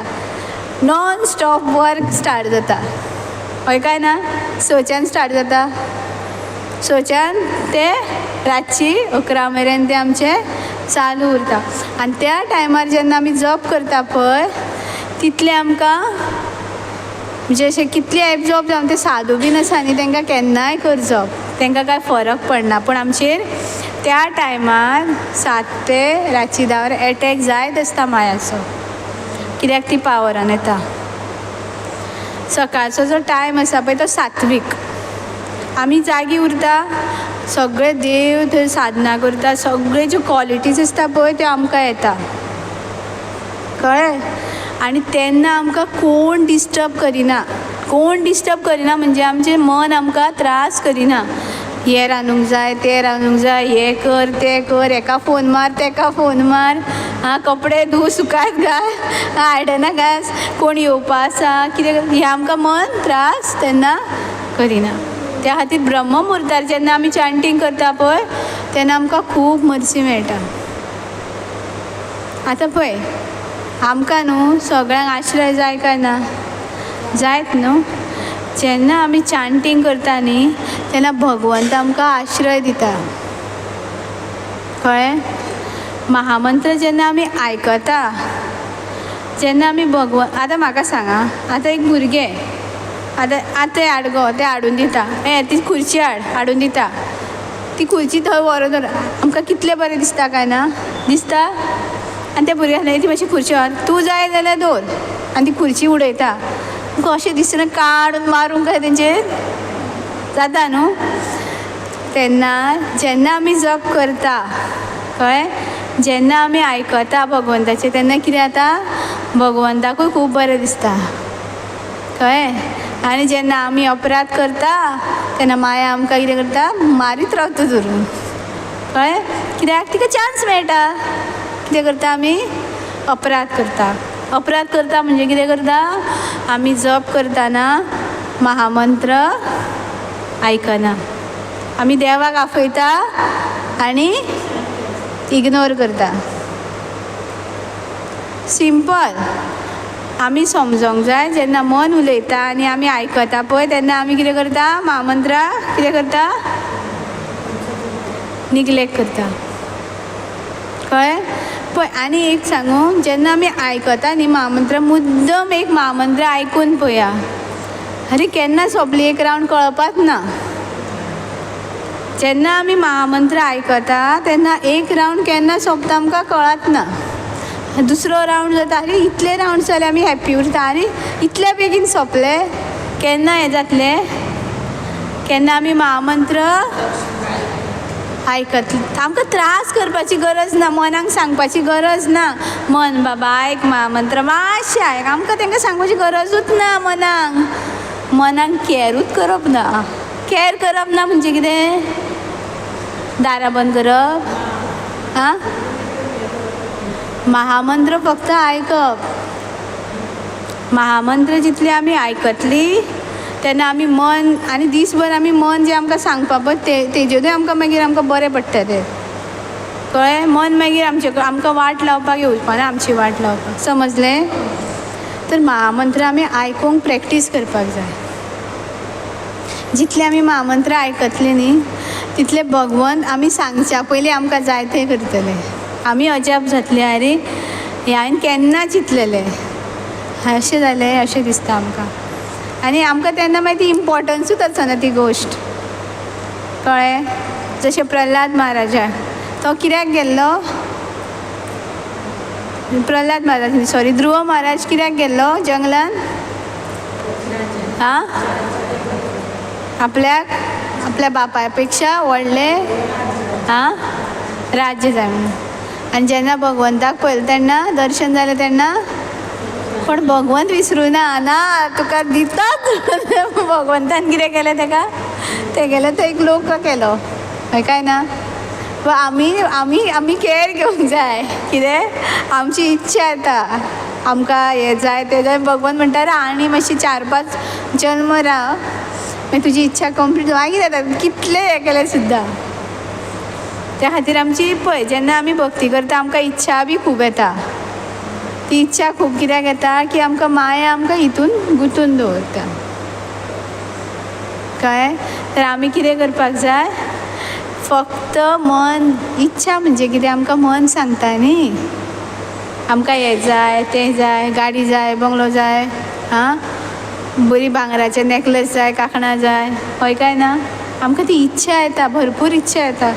नॉन स्टॉप वर्क स्टार्ट जाता. हय काय ना? 6च्यान स्टार्ट जाता, 6च्यान ते रातची 11 मेरेन ते आमचें चालू उरता. आनी त्या टायमार जेन्ना आमी जप करता पळय तितलें आमकां म्हणजे अशें कितलें एब्जॉर्ब जावन ते साधू बीन आसा न्ही तांकां केन्नाय कर जप, तांकां कांय फरक पडना. पूण आमचेर त्या टायमार 7 ते रातची 10 एटॅक जायत आसता मायाचो. कित्याक ती पावरान येता. सकाळचो जो टायम आसा पळय तो सात्वीक. आमी जागी उरता, सगळे देव थंय साधना करता, सगळे ज्यो क्वॉलिटीज आसता पळय त्यो आमकां येता. कळ्ळें? आनी तेन्ना आमकां कोण डिस्टर्ब करिना. कोण डिस्टर्ब करिना म्हणजे आमचें मन आमकां त्रास करिना. हें रांदूंक जाय, तें रांदूंक जाय, हें कर तें कर, हेका फोन मार तेका फोन मार, कपडे धुव सुकायत घाल, आयदनां घास, कोण येवपा आसा कितें, हें आमकां मन त्रास तेन्ना करिना. त्या खातीर ब्रह्ममुहूर्तार जेन्ना आमी चॅन्टिंग करता पळय तेन्ना आमकां खूब मर्सी मेळटा. आतां पळय आमकां न्हू सगळ्यांक आश्रय जाय काय ना? जायत न्हू. जेन्ना आमी चॅन्टिंग करता न्ही तेन्ना भगवंत आमकां आश्रय दिता. कळ्ळें? महामंत्र जेन्ना आमी आयकता, जेन्ना आमी आतां म्हाका सांगा, आतां एक भुरगें आतां तें हाड गो, तें हाडून दिता, ती खुर्ची हाडून दिता, ती खुर्ची थंय व्हरोन दवर, आमकां कितलें बरें दिसता काय ना? दिसता? आनी त्या भुरग्याक ती मातशी खुर्ची व्हर, तूं जाय जाल्यार दवर, आनी ती खुर्ची उडयता. तुका अशें दिसना काडून मारूंक काय तेंचेर? जाता न्हू. तेन्ना जेन्ना आमी जप करता कळ्ळें, जेन्ना आमी आयकता भगवंताचें तेन्ना कितें जाता? भगवंताकूय खूब बरें दिसता. कळ्ळें? आनी जेन्ना आमी अपराध करता तेन्ना माया आमकां कितें करता? मारीत रावता धरून. कळ्ळें? कित्याक तिका चान्स मेळटा. कितें करता आमी? अपराध करता. अपराध करता म्हणजे कितें करता? आमी जप करतना महामंत्र आयकना, आमी देवाक आफयता आनी इग्नोर करता. सिंपल. आमी समजोंक जाय जेन्ना मन उलयता आनी आमी आयकता पळय तेन्ना आमी कितें करता, महामंत्रा कितें करता, निग्लेक्ट करता. कळ्ळें? पळय आनी एक सांगू, जेन्ना आमी आयकता न्ही महामंत्र, मुद्दम एक महामंत्र आयकून पळया. अरे केन्ना सोंपली एक रावंड कळपाच ना. जेन्ना आमी महामंत्र आयकता तेन्ना एक रावंड केन्ना सोंपता आमकां कळत ना. दुसरो रावंड जाता, अरे इतले रावंड जाले आमी हॅप्पी उरता, आनी इतले बेगीन सोंपले. केन्ना हें जातलें, केन्ना आमी महामंत्र आयकतले. आमकां त्रास करपाची गरज ना, मनाक सांगपाची गरज ना, मन बाबा आयक महामंत्र मातशें आयक. आमकां तांकां सांगपाची गरजूच ना. मनाक कॅरूच करप ना. कॅर करप ना म्हणजे कितें, दारां बंद करप. आं, महामंत्र फक्त आयकप. महामंत्र जितली आमी आयकतली तेन्ना आमी मन आनी दीसभर आमी मन जें आमकां सांगपा पळय तेजेरूय आमकां मागीर आमकां बरें पडटा तें. कळ्ळें? मन मागीर आमकां वाट लावपाक येवचपा ना, आमची वाट लावपाक. समजलें? तर महामंत्र आमी आयकूंक प्रॅक्टीस करपाक जाय. जितले आमी महामंत्र आयकतले न्ही तितले भगवंत आमी सांगच्या पयलीं आमकां जाय तें करतले. आमी अजाप जातली, अरे हें हांवें केन्ना चिंतलेलें, अशें जालें अशें दिसता आमकां. आनी आमकां तेन्ना मागीर ती इम्पॉर्टन्सूच आसना ती गोश्ट. कळ्ळें? जशें प्रल्हाद महाराजा, तो कित्याक गेल्लो, प्रल्हाद महाराज सॉरी ध्रुव महाराज कित्याक गेल्लो जंगलान, आं, आपल्या बापा पेक्षा व्हडलें राज्य जाय म्हणून. आनी जेन्ना भगवंताक पळयलें तेन्ना दर्शन जालें तेन्ना, पण भगवंत विसरूं ना तुका दिताच. भगवंतान कितें केलें ताका, तें गेलें तो एक लोक केलो, हय काय ना. आमी कॅर घेवंक जाय. कितें आमची इच्छा येता, आमकां हें जाय तें जाय, भगवंत म्हणटा आनी मातशी 4-5 जल्म राव मागीर तुजी इच्छा कंप्लीट मागीर जाता. कितले हें केलें सुद्दां. त्या खातीर आमची पळय जेन्ना आमी भक्ती करता आमकां इच्छा बी खूब येता. ती इच्छा खूब कित्याक येता की आमकां माया आमकां हितून गुंतून दवरता. कळ्ळें? तर आमी कितें करपाक जाय, फक्त मन, इच्छा म्हणजे कितें आमकां मन सांगता न्ही, आमकां हें जाय तें जाय, गाडी जाय, बंगलो जाय, आं, बरी भांगराचें नॅकलेस जाय, कांकणां जाय, हय काय ना. आमकां ती इच्छा येता, भरपूर इच्छा येता,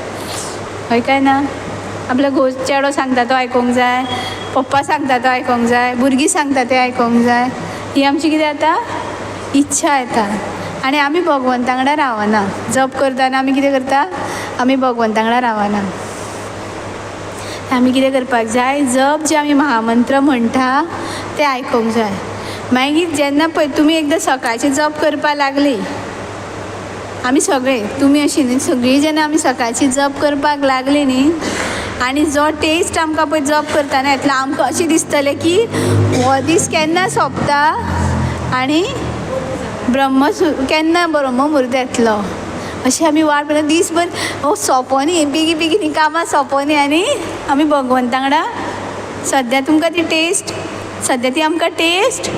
हय काय ना. आपलो चेडो सांगता तो आयकोंक जाय, पप्पा सांगता तो आयकोंक जाय, भुरगीं सांगता तें आयकोंक जाय. ही आमची कितें जाता, इच्छा येता. आनी आमी भगवंता वांगडा रावना. जप करतना आमी कितें करता, आमी भगवंता वांगडा रावना. आमी कितें करपाक जाय, जप जे आमी महामंत्र म्हणटा ते आयकोंक जाय. मागीर जेन्ना पळय तुमी एकदां सकाळचे जप करपा लागली, आमी सगळे, तुमी अशी न्ही, सगळीं जेन्ना आमी सकाळची जप करपाक लागली न्ही, आनी जो टेस्ट आमकां पळय जप करतना येतलो, आमकां अशें दिसतलें की हो दीस केन्ना सोंपता आनी केन्ना ब्रह्ममुहूर्त येतलो, अशें आमी वाट पळयता. दीसभर हो सोंपोनी, बेगीन ही कामां सोंपोनी आनी आमी भगवंता वांगडा. सद्या तुमकां ती टेस्ट, सद्या ती आमकां टेस्ट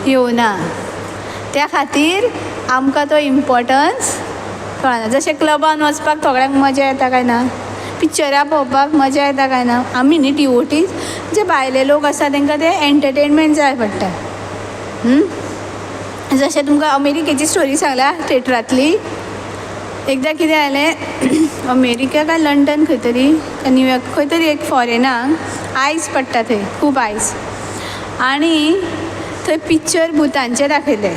येवना. त्या खातीर आमकां तो इम्पॉर्टन्स कळना. जशें क्लबान वचपाक थोड्यांक मजा येता काय ना, पिक्चरां पळोवपाक मजा येता काय ना. आमी न्ही डिवोटीज, जे भायले लोक आसा तांकां ते एंटरटेनमेंट जाय पडटा. जशें तुमकां अमेरिकेची स्टोरी सांगल्या थिएटरांतली. एकदां कितें जालें, अमेरिका काय लंडन खंय तरी, न्यूयॉर्क खंय तरी एक फॉरेनाक आयस पडटा, थंय खूब आयस, आनी थंय पिक्चर भुतांचें दाखयलें.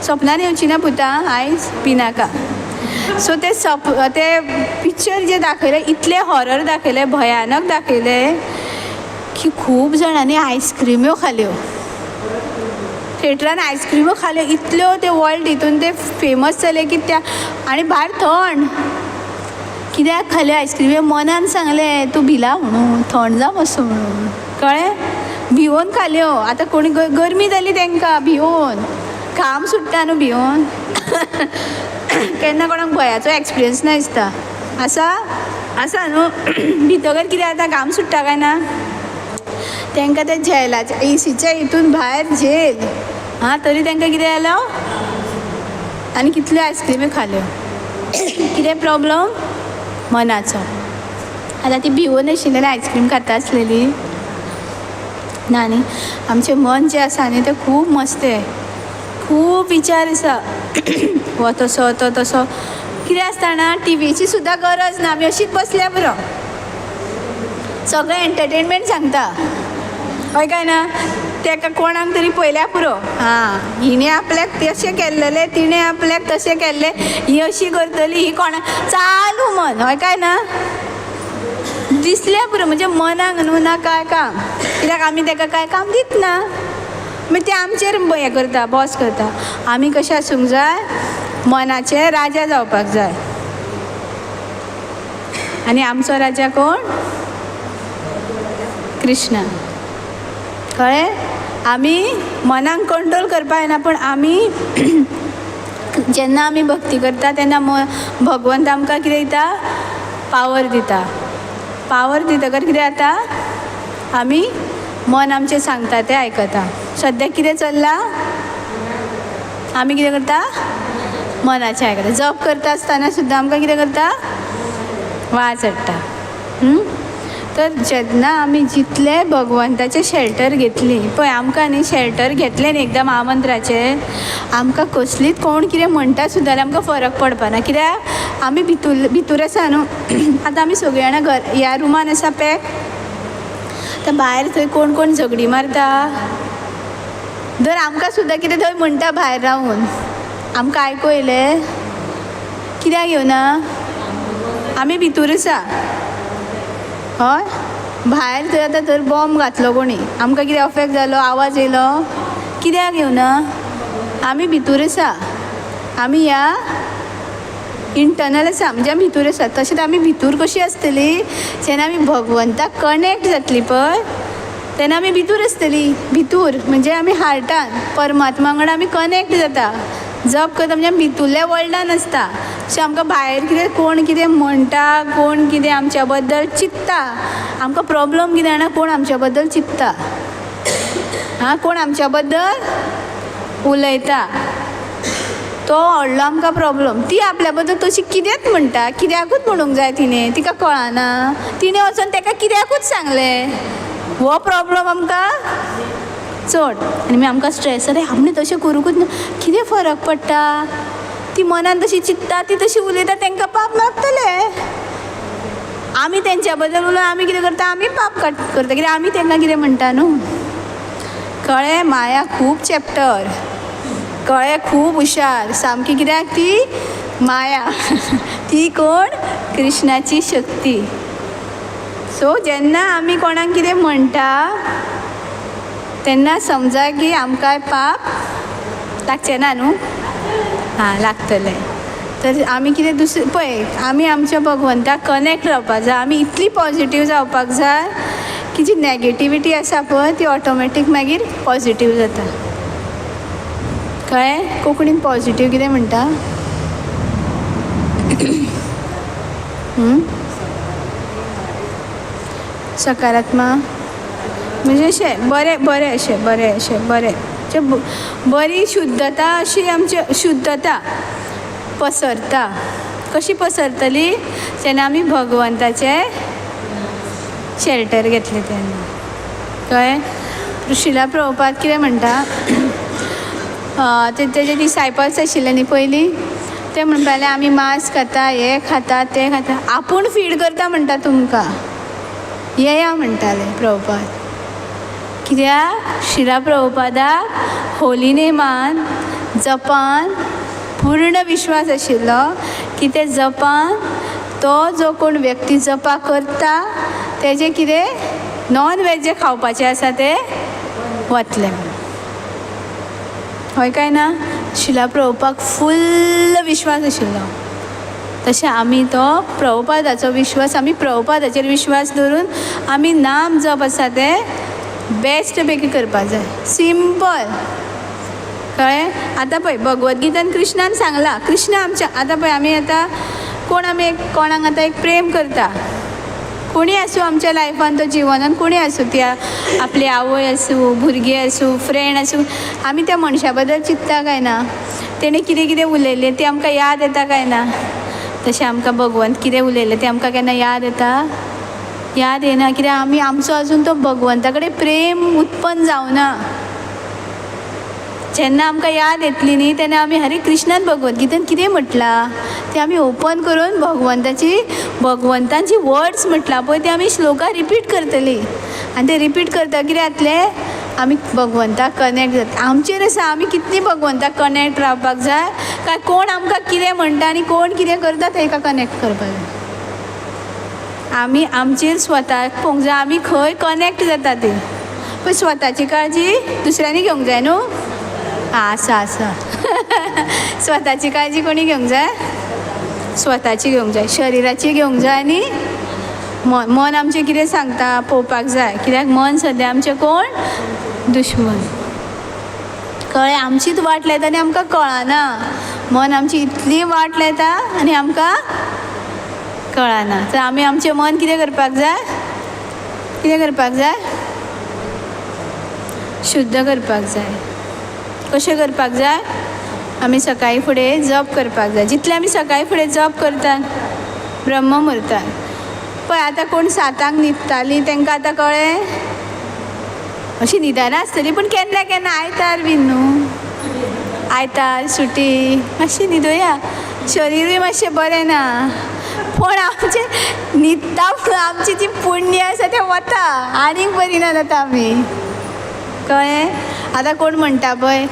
सपनान येवची ना भुतां आयस पिनाका. सो ते पिक्चर जे दाखयलें इतलें हॉरर दाखयलें, भयानक दाखयलें की खूब जाणांनी आयस्क्रिम्यो खाल्यो. थिएटरान आयस्क्रिम्यो खाल्यो इतल्यो, ते वर्ल्ड हितून ते फेमस जाले की त्या. आनी भायर थंड, कित्याक खाल्यो आयस्क्रिम्यो, मनान सांगलें तूं भिला म्हणून, थंड जा मातसो म्हणून. कळ्ळें? भिवून खाल्यो. आतां कोणी गरमी जाली तांकां भिवून, घाम सुट्टा न्हू भिवून. केन्ना कोणाक भयाचो एक्सपिरियन्स ना दिसता. आसा न्हू भितगर कितें जाता घाम सुट्टा काय ना तांकां ते झेलाच्या एसीच्या हितून भायर झेल तरी तांकां कितें जालो आनी कितल्यो आयस्क्रिमी खाल्यो कितें प्रॉब्लम मनाचो आतां ती भिवून आशिल्ली आयस्क्रीम खाता आसलेली ना न्ही आमचें मन जें आसा न्ही तें खूब मस्तें खूब विचार आसा हो तसो तो तसो कितें आसता जाणा टिवीची सुद्दां गरज ना आमी अशीच बसल्या पुरो सगळें एंटरटेनमेंट सांगता हय काय ना तेका कोणाक तरी पयल्या पुरो हिणें आपल्याक तशें केल्लें तिणें आपल्याक तशें केल्लें ही अशी करतली ही कोणाक चालू मन हय काय ना दिसलें पुरो म्हणजे मनाक न्हू ना काय काम कित्याक आमी ताका काय काम दितना मागीर ते आमचेर हें करता बॉस करता आमी कशें आसूंक जाय मनाचे राजा जावपाक जाय आनी आमचो राजा कोण कृष्ण कळ्ळें आमी मनाक कंट्रोल करपाक जायना पूण आमी जेन्ना आमी भक्ती करता तेन्ना भगवंत आमकां कितें दिता पावर दिता पावर दितकर कितें जाता आमी मन आमचें सांगता तें आयकता सद्याक कितें चल्लां आमी कितें करता मनाचें आयकता जप करता आसतना सुद्दां आमकां कितें करता वाज हाडटा तर जेन्ना आमी जितले भगवंताचें शेल्टर घेतली पळय आमकां न्ही शेल्टर घेतलें न्ही एकदां महामंत्राचें आमकां कसलीच कोण कितें म्हणटा सुद्दां जाल्यार आमकां फरक पडपाना कित्याक आमी भितूर आसा न्हू आतां आमी सगळीं जाणां ह्या रुमान आसा पॅक तर भायर थंय कोण कोण झगडी मारता धर आमकां सुद्दां कितें थंय म्हणटा भायर रावून आमकां आयकूं येयलें कित्याक येवना आमी भितूर आसा हय भायर थंय आतां तर बॉम्ब घातलो कोणी आमकां कितें अफेक्ट जालो आवाज येयलो कित्याक येवना आमी भितूर आसा आमी ह्या इंटर्नल आसा म्हणजे आमी भितूर आसा तशेंच आमी भितूर कशी आसतली जेन्ना आमी भगवंताक कनेक्ट जातली पळय तेन्ना आमी भितूर आसतली भितूर म्हणजे आमी हार्टान परमात्मा वांगडा आमी कनेक्ट जाता जप करता म्हणजे भितुरल्या वर्ल्डान आसता सो आमकां भायर कितें कोण कितें म्हणटा कोण कितें आमच्या बद्दल चिंत्ता आमकां प्रॉब्लम कितें जाणा कोण आमच्या बद्दल चिंत्ता कोण आमच्या बद्दल उलयता तो व्हडलो आमकां प्रॉब्लम ती आपल्या बद्दल तशी कित्याक म्हणटा कित्याकूच म्हणूंक जाय तिणें तिका कळना तिणें वचोन ताका कित्याकूच सांगलें हो प्रॉब्लम आमकां चड आनी मागीर आमकां स्ट्रेस जाता आपणें तशें करूंकूच ना कितें फरक पडटा ती मनान तशी चिंत्ता ती तशी उलयता तांकां पाप लागतले आमी तेंच्या बद्दल उलोवन आमी कितें करता आमी पाप करता कित्याक आमी तांकां कितें म्हणटा न्हू कळ्ळें माया खूब चॅप्टर कळ्ळें खूब हुशार सामकी कित्याक ती माया ती कोण कृष्णाची शक्ती सो जेन्ना आमी कोणाक कितें म्हणटा तेन्ना समजा की आमकां पाप लागचें ना न्हू लागतलें तर आमी कितें दुसरें पळय आमी आमच्या भगवंताक कनेक्ट रावपाक जाय आमी इतली पॉजिटीव जावपाक जाय की जी नॅगेटिविटी आसा पळय ती ऑटोमॅटीक मागीर पॉजिटीव जाता कळ्ळें कोंकणीन पॉजिटीव कितें म्हणटा सकारात्मक म्हणजे अशें बरें अशें बरी शुद्धता अशी आमची शुद्धता पसरता कशी पसरतली जेन्ना आमी भगवंताचें शेल्टर घेतलें तेन्ना कळ्ळें श्रीला प्रभुपाद कितें म्हणटा तेजे डिसायपल्स आशिल्ले न्ही पयलीं ते म्हणपाक लागले आमी मांस खाता हें खाता तें खाता आपूण फीड करता म्हणटा तुमकां येया म्हणटाले प्रभुपाद कित्याक श्रीला प्रभुपादाक होली नेमान जपान पूर्ण विश्वास आशिल्लो की ते जपान तो जो कोण व्यक्ती जपा करता तेजें कितें नॉन वेज जें खावपाचें आसा तें वतलें हय काय ना श्रीला प्रभुपाक फुल्ल विश्वास आशिल्लो तशें आमी तो प्रभुपादाचो विश्वास आमी प्रभुपादाचेर विश्वास दवरून आमी नाम जप आसा तें बेस्ट पैकी करपाक जाय सिंपल कळ्ळें आतां पळय भगवत गीतान कृष्णान सांगलां कृष्ण आमच्या आतां पळय आमी आतां कोण आमी कोणाक आतां एक प्रेम करता, कोणी आसूं आमच्या लायफान तो जिवनान कोणी आसूं, ती आपली आवय आसूं, भुरगीं आसूं, फ्रेंड आसूं, आमी त्या मनशा बद्दल चिंतता काय ना, तेणें कितें कितें उलयलें तें आमकां याद येता काय ना. तशें आमकां भगवंत कितें उलयलें तें आमकां केन्ना याद येता? याद येना, कित्याक आमी आमचो आजून तो भगवंता कडेन प्रेम उत्पन्न जावना. जेन्ना आमकां याद येतली न्ही तेन्ना आमी हरे कृष्णान भगवद्गीतेन कितें म्हटलां तें आमी ओपन करून भगवंतान जी वर्ड्स म्हटलां पळय ते आमी श्लोकां रिपीट करतलीं. आनी ते रिपीट करता कितें जातलें, आमी भगवंताक कनेक्ट जाता. आमचेर आसा आमी कितलीं भगवंताक कनेक्ट रावपाक जाय, काय कोण आमकां कितें म्हणटा आनी कोण कितें करता ताका कनेक्ट करपाक जाय. आमी आमचेर स्वताक पळोवंक जाय आमी खंय कनेक्ट जाता ती. पण स्वताची काळजी दुसऱ्यांनी घेवंक जाय न्हू. आसा स्वताची काळजी कोणी घेवंक जाय? स्वताची घेवंक जाय, शरिराची घेवंक जाय आनी मन आमचें कितें सांगता पळोवपाक जाय. कित्याक मन सद्या आमचें कोण? दुश्मन. कळ्ळें? आमचीच वाट लायता आनी आमकां कळना. मन आमची इतली वाट लायता आनी आमकां कळना. तर आमी आमचें मन कितें करपाक जाय? कितें करपाक जाय? शुद्ध करपाक जाय. कशें करपाक जाय? आमी सकाळी फुडें जप करपाक जाय. जितले आमी सकाळी फुडें जप करतात ब्रह्ममुहूर्तान पळय, आतां कोण 7 न्हिदतालीं तांकां आतां कळ्ळें अशीं न्हिदना आसतलीं, पूण केन्ना केन्ना आयतार बीन न्हू, आयतार सुटी मातशी न्हिदुया, शरिरूय मातशें बरें ना. पूण आमचें न्हिदता म्हणून आमची जी पुण्य आसा तें वता, आनीक बरी ना जाता आमी. कळ्ळें? आतां कोण म्हणटा पळय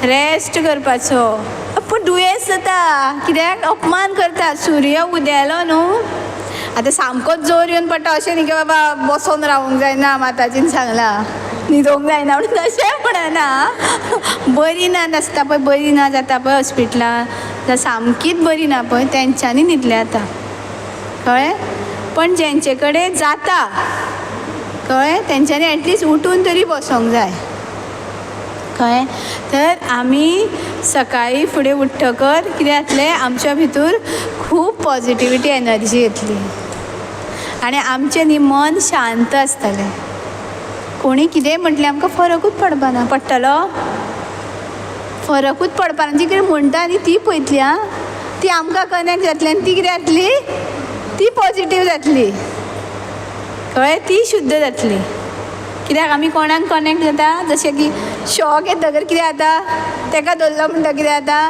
रेस्ट करपाचो, पूण दुयेंस जाता. कित्याक? अपमान करता. सूर्य उदेलो न्हू, आतां सामकोच जोर येवन पडटा अशें न्ही की बाबा बसोन रावूंक जायना, माताजीन सांगलां न्हिदोंक जायना म्हणून, तशें म्हणना. बरी ना आसता पळय, बरी ना जाता पळय हॉस्पिटलान, जाल्यार सामकीच बरी ना पळय तेंच्यांनी न्हिदलें आतां. कळ्ळें? पण जेंचे कडेन जाता, कळ्ळें, तेंच्यांनी एटलिस्ट उठून तरी बसोंक जाय. कळ्ळें? तर आमी सकाळी फुडें उठ्ठकर कितें जातलें, आमच्या भितर खूब पॉजिटिविटी एनर्जी येतली आनी आमचें न्ही मन शांत आसतलें. कोणी कितें म्हटलें आमकां फरकूच पडपाना. पडटलो? फरकूच पडपाना. जी कितें म्हणटा न्ही ती पळयतली आं, ती आमकां कनेक्ट जातली आनी ती कितें जातली, ती पॉजिटीव जातली. कळ्ळें? ती शुद्ध जातली. कित्याक आमी कोणाक कनेक्ट जाता, जशें की शॉक येतकर कितें जाता, ताका धरलो म्हणटा कितें जाता,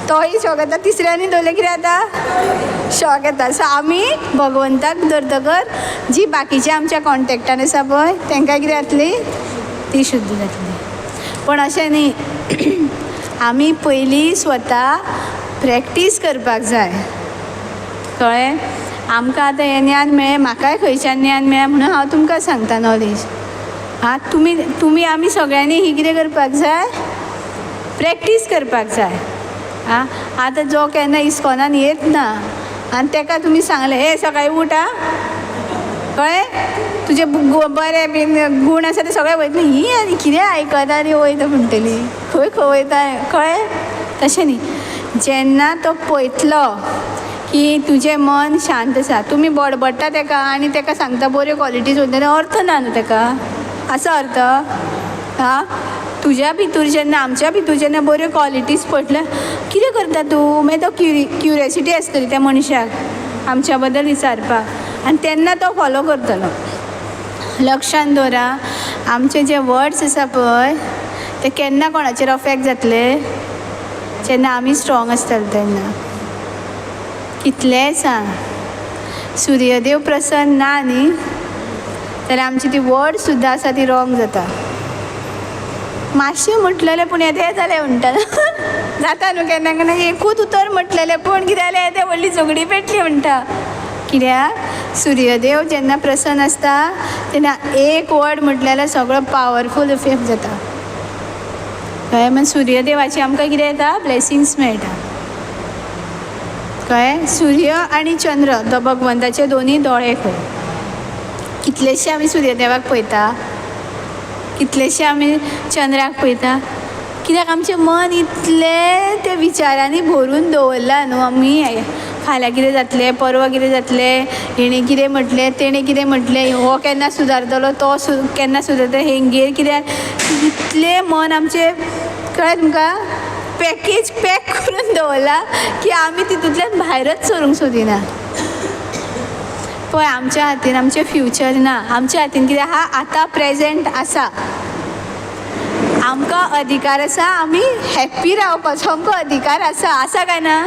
तोय शॉक येता, तिसऱ्यांनी धरलें कितें जाता, शॉक येता. सो आमी भगवंताक धरतकर जी बाकीची आमच्या कॉन्टेक्टान आसा पळय तांकां कितें जातली, ती शुद्ध जातली. पण अशें न्ही, आमी पयलीं स्वता प्रॅक्टीस करपाक जाय. कळ्ळें? आमकां आतां हें ज्ञान मेळ्ळें, म्हाकाय खंयच्यान ज्ञान मेळ्ळें म्हणून हांव तुमकां सांगता नॉलेज. हां, तुमी आमी सगळ्यांनी ही कितें करपाक जाय, प्रॅक्टीस करपाक जाय. आं, आतां जो केन्ना इस्कॉनान येत ना आनी ताका तुमी सांगलें हे सकाळी उठ आं, कळ्ळें, तुजे बरे बीन गूण आसा ते सगळे वयतले, ही आनी कितें आयकता आनी वयता म्हणटली, खंय खंय वयता. कळ्ळें? तशें न्ही. जेन्ना तो पळयतलो की तुजें मन शांत आसा, तुमी बडबडटा ताका आनी ताका सांगता बऱ्यो क्वॉलिटीज वयतले, अर्थ ना न्हू ताका. असो अर्थ? हां, तुज्या भितर जेन्ना आमच्या भितर जेन्ना बऱ्यो क्वॉलिटीज पडटल्यो, कितें करता तूं, मागीर तो क्युरियोसिटी आसतली त्या मनशाक आमच्या बद्दल विचारपाक आनी तेन्ना तो फॉलो करतलो. लक्षान दवरा, आमचे जे वर्ड्स आसा पळय ते केन्ना कोणाचेर अफेक्ट जातले, जेन्ना आमी स्ट्रॉंग आसतले तेन्ना. कितलेंय सांग, सूर्यदेव प्रसन्न ना न्ही जाल्यार आमची ती वर्ड सुद्दां आसा ती रॉंग जाता. मातशें म्हटलेलें पूण येदें जालें म्हणटा जाता न्हू केन्ना केन्ना, एकूच उतर म्हटलेलें पूण कितें जालें येदें व्हडली झगडी पेटली म्हणटा. कित्याक सूर्यदेव जेन्ना प्रसन्न आसता तेन्ना एक वर्ड म्हटल्यार सगळो पावरफूल इफेक्ट जाता. कळ्ळें? मागीर सूर्यदेवाची आमकां कितें येता, ब्लेसिंग्स मेळटा. कळ्ळें? सूर्य आनी चंद्र तो भगवंताचे दोनी दोळे खंय. कितलेशे आमी सूर्यदेवाक पळयता, कितलेशे आमी चंद्राक पळयता, कित्याक आमचें मन इतलें त्या विचारांनी भरून दवरला न्हू. आमी फाल्यां कितें जातलें, परवा कितें जातलें, हेणें कितें म्हटलें, तेणें कितें म्हटलें, हो केन्ना सुदारतलो, तो केन्ना सुदारतलो, हेंगेर कित्याक इतलें मन आमचें कळ्ळें तुमकां पॅकेज पॅक करून दवरला की आमी तितूंतल्यान भायरच सरूंक सोदिना. पळय आमच्या हातीन आमचें फ्युचर ना, आमच्या हातीन कितें आहा आतां प्रेजेंट आसा. आमकां अधिकार आसा आमी हॅप्पी रावपाचो आमकां अधिकार आसा काय ना.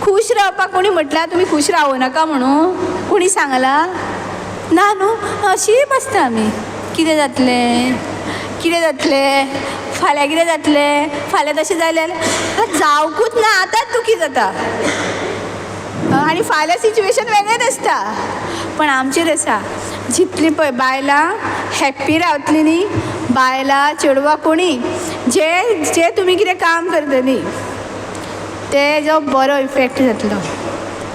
खूश रावपाक कोणी म्हटल्यार तुमी खूश रावूं नाका म्हणून कोणी सांगलां ना न्हू. अशी बसता आमी कितें जातलें कितें जातलें, फाल्यां कितें जातलें, फाल्यां तशें जालें जावंकूच ना, आतांच दुखी जाता आनी फाल्यां सिच्युएशन वेगळेंच आसता. पण आमचेर आसा जितलीं पळय बायलां हॅप्पी रावतलीं न्ही, बायलां चेडवां कोणी जे तुमी कितें काम करतलीं तेजो बरो इफेक्ट जातलो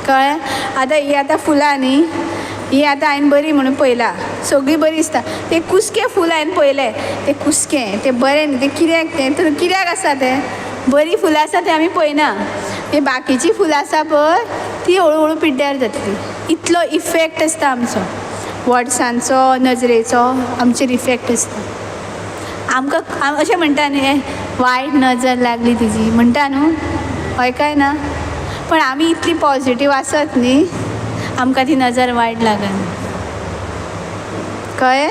कळ्ळें. आतां ही आतां फुलां न्ही, ही आतां हांवें बरी म्हणून पळयलां, सगळीं बरी दिसता. ते कुसकें फूल हांवें पळयलें, तें कुसकें तें बरें न्ही, तें कित्याक तें कित्याक आसा तें बरीं फुलां आसा तें आमी पळयना. हे बाकीचीं फुलां आसा पळय ती हळू हळू पिड्ड्यार जातली. इतलो इफेक्ट आसता आमचो वर्ड्सांचो, नजरेचो आमचेर इफेक्ट आसता. आमकां अशें म्हणटा न्ही वायट नजर लागली तिजी म्हणटा न्हू, हय काय ना. पण आमी इतली पॉजिटीव आसत न्ही आमकां ती नजर वायट लागना. कळ्ळें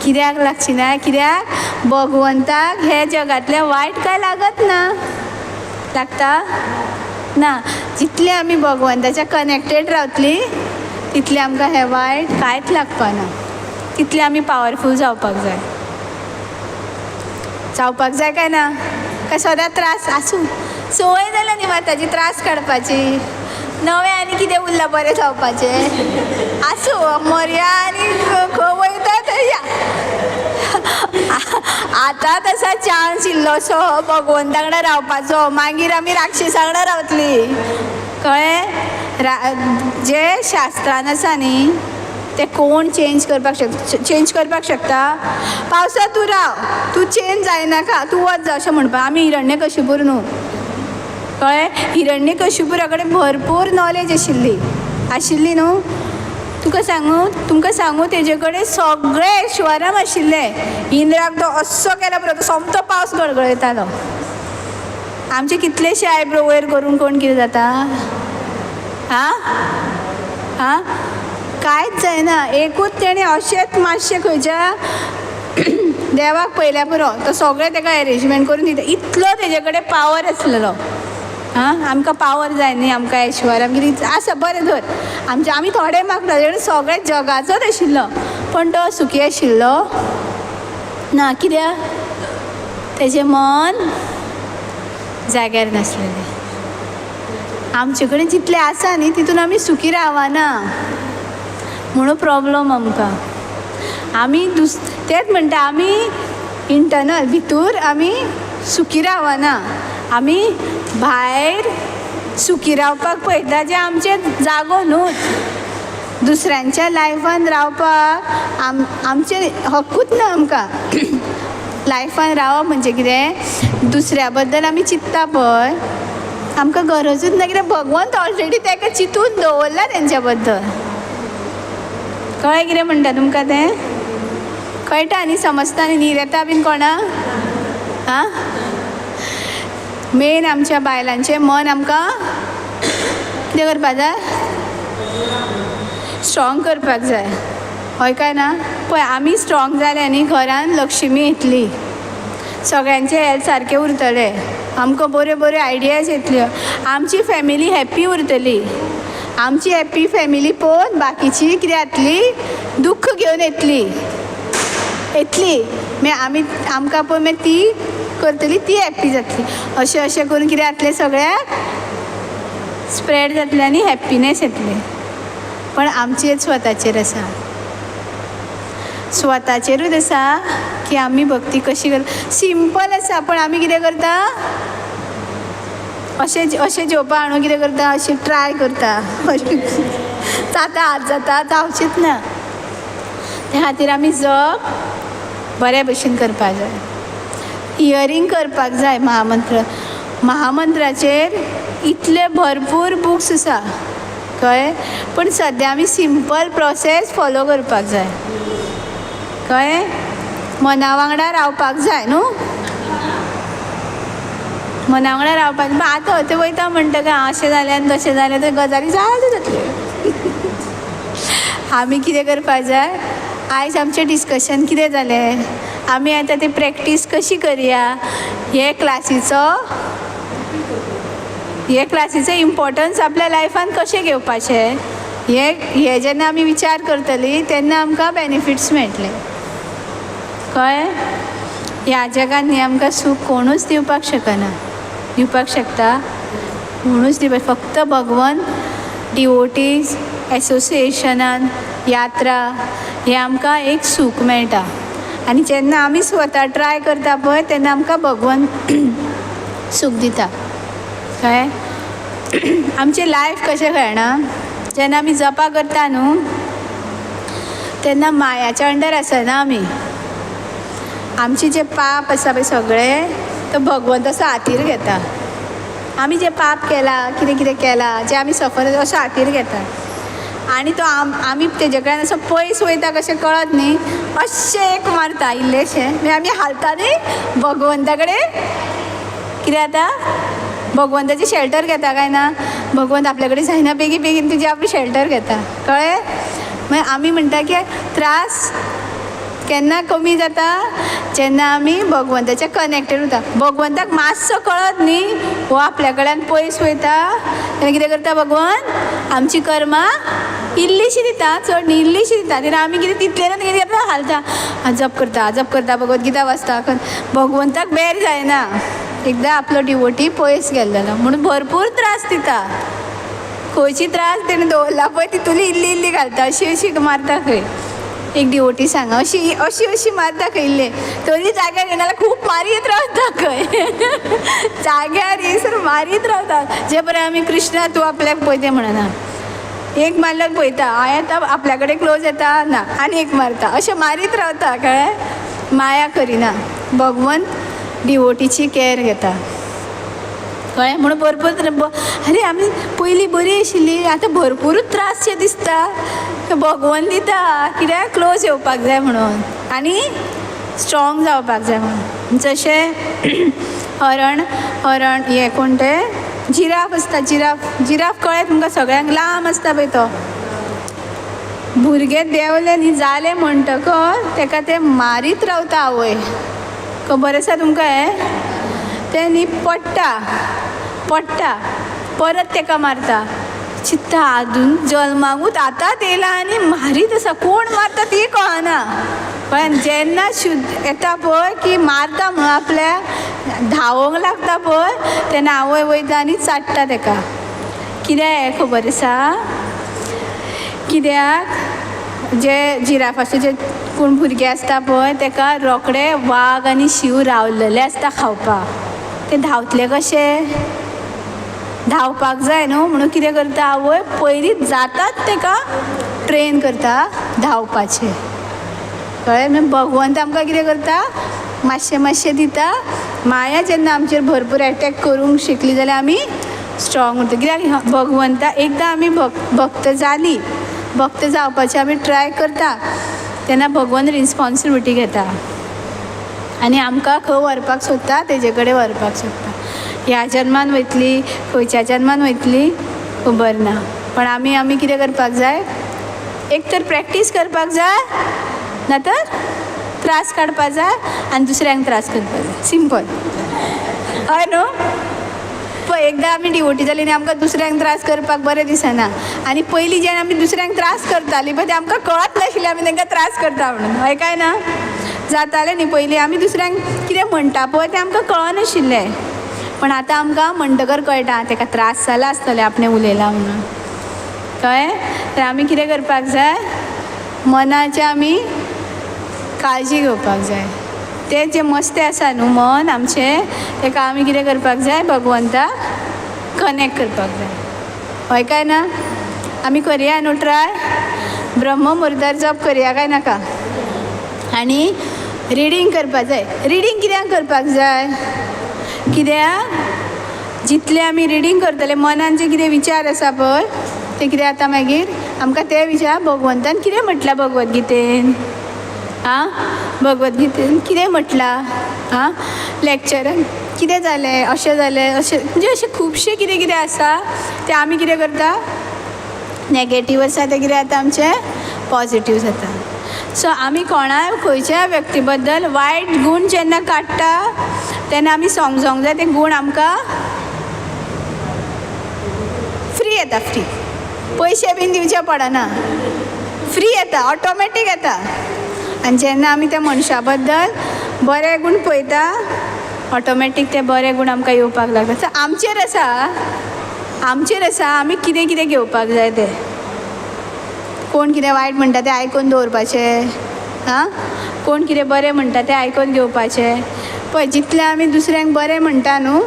कित्याक लागची ना, कित्याक भगवंताक हे जगांतलें वायट कांय लागत ना. लागता ना. जितले आमी भगवंताच्या कनेक्टेड रावतलीं तितलें आमकां हें वायट कांयच लागपाना. तितलें आमी पावरफूल जावपाक जाय काय ना. काय सदां त्रास आसूं संवय जाल्या न्ही ताची त्रास काडपाची. नवें आनी कितें उरलां बरें जावपाचें आसूं मरया आनी खंय वयता थंय या. आतां तसा चान्स इल्लोसो भगवंता वांगडा रावपाचो, मागीर आमी राक्षसा वांगडा रावतलीं कळ्ळें. जे शास्त्रान आसा न्ही ते कोण चेंज करपाक शकता. पावसांत तूं राव, तूं चेंज जायनाका, तूं वच जा अशें म्हणपाक. आमी हिरण्यकशिपूर न्हू कळ्ळें. हिरण्यकशिपुरा कडेन भरपूर नॉलेज आशिल्ली न्हू. तुमकां सांगू तेजे कडेन सगळें ऐश्वर्यम आशिल्लें. इंद्राक तो अस्सो केलो बरो तो सोमतो पावस गळगळयतालो. आमचे कितलेशे आयब्रो वयर करून कोण कितें जाता हां कांयच जायना. एकूच तेणें अशेंच मातशें खंयच्या देवाक पयल्या पुरो तो सगळें ताका अरेंजमेंट करून दिता. इतलो तेजे कडेन पावर आसलेलो. आमकां पावर जाय न्ही, आमकां ऐश्वर्य कितें आसा बरें धर आमी थोडे मागता तेजे कडेन सगळें जगाचोच आशिल्लो. पण तो सुखी आशिल्लो ना. कित्याक तेजें मन जाग्यार नासलेलें. आमचे कडेन जितलें आसा न्ही तितून आमी सुखी रावना म्हणून प्रॉब्लम आमकां. आमी तेंच म्हणटा आमी इंटरनल भितूर आमी सुखी रावना. आमी भायर सुखी रावपाक पळयता जे आमचे जागो न्हूच. दुसऱ्यांच्या लायफान रावपाक आमचे हक्कूच ना आमकां. लायफान रावप म्हणजे कितें दुसऱ्या बद्दल आमी चिंतता पळय आमकां गरजूच ना. कित्याक भगवंत ऑलरेडी ताका चिंतून दवरला तेंच्या बद्दल. कळ्ळें कितें म्हणटा तुमकां तें कळटा न्ही, समजता न्ही, न्हीद येता बीन कोणाक मेन आमच्या बायलांचें मन आमकां कितें करपाक जाय स्ट्रॉंग करपाक जाय. हय काय ना. पळय आमी स्ट्रॉंग जाले न्ही घरान लक्ष्मी येतली, सगळ्यांचें हेल्थ सारकें उरतलें, आमकां बऱ्यो बऱ्यो आयडियाज येतल्यो, आमची फॅमिली हॅप्पी उरतली. आमची हॅप्पी फॅमिली पळोवन बाकीची कितें जातली दुख्ख घेवन येतली मागीर आमकां पळय मागीर ती करतली ती हॅप्पी जातली. अशें करून कितें जातलें सगळ्याक स्प्रेड जातलें आनी हॅप्पिनेस येतलें. पण आमचेर स्वताचेर आसा, स्वताचेरूच आसा की आमी भक्ती कशी करता. सिंपल आसा पण आमी कितें करता अशें जेवपा हाडून कितें करता अशें ट्राय करता. जाता आज जाता जावचीच ना. त्या खातीर आमी जप बऱ्या भशेन करपाक जाय. इयरींग करपाक जाय महामंत्राचेर इतले भरपूर बुक्स आसा कळ्ळें, पण सद्या आमी सिंपल प्रोसेस फॉलो करपाक जाय कळ्ळें. मना वांगडा रावपाक जाय न्हू, मना वांगडा रावपाक. आतां हथंय वयता म्हणटकीर अशें जालें आनी तशें जालें तर गजाली जाल्यो जातल्यो. आमी कितें करपाक जाय, आयज आमचें डिस्कशन कितें जालें, आमी आतां ती प्रॅक्टीस कशी करया, हे क्लासीचो इम्पॉर्टन्स आपल्या लायफान कशें घेवपाचें, हे जेन्ना आमी विचार करतलीं तेन्ना आमकां बेनिफिट्स मेळटले कळ्ळें. ह्या जगान न्ही आमकां सूख कोणूच दिवपाक शकना, दिवपाक शकता कोणूच दिवपाक, फक्त भगवन, डिवोटीज, एसोसिएशनान, यात्रा, हे आमकां एक सूख मेळटा. आनी जेन्ना आमी स्वता ट्राय करता पळय तेन्ना आमकां भगवन सूख दिता कळ्ळें. आमचें लायफ कशें कळना, जेन्ना आमी जपा करता न्हू तेन्ना मायाच्या अंडर आसना आमी. आमचे जे पाप आसा पळय सगळे तो भगवंत असो हातीर घेता. आमी जे पाप केला, कितें कितें केलां, जे आमी सफर असो हातीर घेता आनी तो आमी तेजे कडेन असो पयस वयता कशें कळत न्ही, अशें एक मारता इल्लेशें, मागीर आमी हालता न्ही भगवंता कडेन. कितें जाता, भगवंताची शेल्टर घेता काय ना, भगवंत आपल्या कडेन जायना बेगीन बेगीन तुजी आपली शेल्टर घेता कळ्ळें. मागीर आमी म्हणटा की त्रास केन्ना कमी जाता, जेन्ना आमी भगवंताचे कनेक्टेड उरता. भगवंताक मातसो कळत न्ही हो आपल्या कडल्यान पयस वयता तेन्ना कितें करता भगवान, आमची कर्मां इल्लीशी दिता, चड न्ही इल्लीशी दिता. तेन्ना आमी कितें तितलें कितें करता, हालता, जप करता, भगवद्गीता वाचता. भगवंताक बेर जायना एकदां आपलो डिवोटी पयस गेल्लो म्हणून भरपूर त्रास दिता. खंयची त्रास तेणें दवरला पळय तितूली इल्ली इल्ली घालता, अशी मारता खंय. एक डिवोटी सांगा अशी मारता खंय इल्ले, तरी जाग्यार येना जाल्यार खूब मारीत रावता खंय. जाग्यार येसर मारीत रावता. जे बरें आमी कृष्णा तूं आपल्याक पळय तें म्हणना, एक मारल्यार पळयता, हांव येता आपल्या कडेन क्लोज येता ना आनी एक मारता, अशें मारीत रावता कळ्ळें. माया करिना, भगवंत डिवोटीची कॅर घेता कळ्ळें. म्हणून भरपूर अरे आमी पयलीं बरी आशिल्ली, आतां भरपूरूच त्रासशें दिसता. भगवन दिता कित्याक क्लोज येवपाक जाय म्हणून आनी स्ट्रॉंग जावपाक जाय म्हणून. जशें हरण हें कोण तें जिराफ आसता, जिराफ कळ्ळें तुमकां सगळ्यांक लांब आसता पळय तो. भुरगे देंवले न्ही जाले म्हणटकच ताका ते मारीत रावता आवय, खबर आसा तुमकां हें. तें न्ही पडटा परत ताका मारता. चित्ता आजून जल्माकूच आतांच येयला आनी मारीत आसा, कोण मारता ती कळना. पण जेन्ना शुद्ध येता पळय की मारता म्हणून आपल्या धांवोंक लागता पळय तेन्ना आवय वयता आनी चाट्टा ताका. कित्याक खबर आसा, कित्याक जे जिराफाचे जे कोण भुरगे आसता पळय ताका रोखडे वाग आनी शीव रावलेले आसता खावपाक. ते धांवतले कशे, धांवपाक जाय न्हू म्हणून कितें करता आवय पयलींच जाताच ताका ट्रेन करता धांवपाचें कळ्ळें. मागीर भगवंत आमकां कितें करता, मातशें दिता. माया जेन्ना आमचेर भरपूर एटॅक करूंक शिकली जाल्यार आमी स्ट्रॉंग उरता. कित्याक भगवंता एकदां आमी भक्त जाली, भक्त जावपाचें आमी ट्राय करता तेन्ना भगवन रिस्पॉन्सिबिलिटी घेता आनी आमकां खंय व्हरपाक सोदता तेजे कडेन व्हरपाक सोदता. ह्या जन्मान वयतली खंयच्या जन्मान वयतली खबर ना, पण आमी कितें करपाक जाय, एक तर प्रॅक्टीस करपाक जाय ना तर त्रास काडपाक जाय आनी दुसऱ्यांक त्रास करपाक जाय. सिंपल हय न्हू. पळय एकदां आमी डिवोटी जाली आनी आमकां दुसऱ्यांक त्रास करपाक बरें दिसना. आनी पयलीं जेन्ना आमी दुसऱ्यांक त्रास करतालीं पळय तें आमकां कळत नाशिल्लें आमी तांकां त्रास करता म्हणून. हय काय ना, जातालें न्ही पयलीं आमी दुसऱ्यांक कितें म्हणटा पळय तें आमकां कळनाशिल्लें, पण आतां आमकां म्हणटकर कळटा ताका त्रास जाला आसतले आपणें उलयलां म्हणून कळ्ळें. तर आमी कितें करपाक जाय, मनाचें आमी काळजी घेवपाक जाय. तें जें मस्तें आसा न्हू मन आमचें, ताका आमी कितें करपाक जाय, भगवंताक कनेक्ट करपाक जाय. हय काय ना. आमी करया न्हू ट्राय, ब्रह्म मुर्दार जप करया काय नाका. आनी रिडींग करपाक जाय. रिडींग कित्याक करपाक जाय, कित्याक जितले आमी रिडींग करतले मनान जे कितें विचार आसा पळय ते कितें जाता मागीर आमकां ते विचार भगवंतान कितें म्हटलां भगवद्गीतेन आं भगवद्गीतेन कितें म्हटलां आं लॅक्चरान कितें जालें अशें म्हणजे अशें खुबशें कितें कितें आसा तें आमी कितें करता नॅगेटीव आसा तें कितें जाता आमचें पॉजिटीव जाता. सो आमी कोणाय खंयच्याय व्यक्ती बद्दल वायट गूण जेन्ना काडटा तेन्ना आमी समजोंक जाय ते गूण आमकां फ्री येता फ्री पयशे बीन दिवचे पडना फ्री येता ऑटोमॅटीक येता. आनी जेन्ना आमी त्या मनशा बद्दल बरे गूण पळयता ऑटोमॅटीक ते बरे गूण आमकां येवपाक लागता. सो आमचेर आसा आमी कितें कितें घेवपाक जाय तें. कोण कितें वायट म्हणटा तें आयकून दवरपाचें आं कोण कितें बरें म्हणटा तें आयकून घेवपाचें. पळय जितलें आमी दुसऱ्यांक बरें म्हणटा न्हू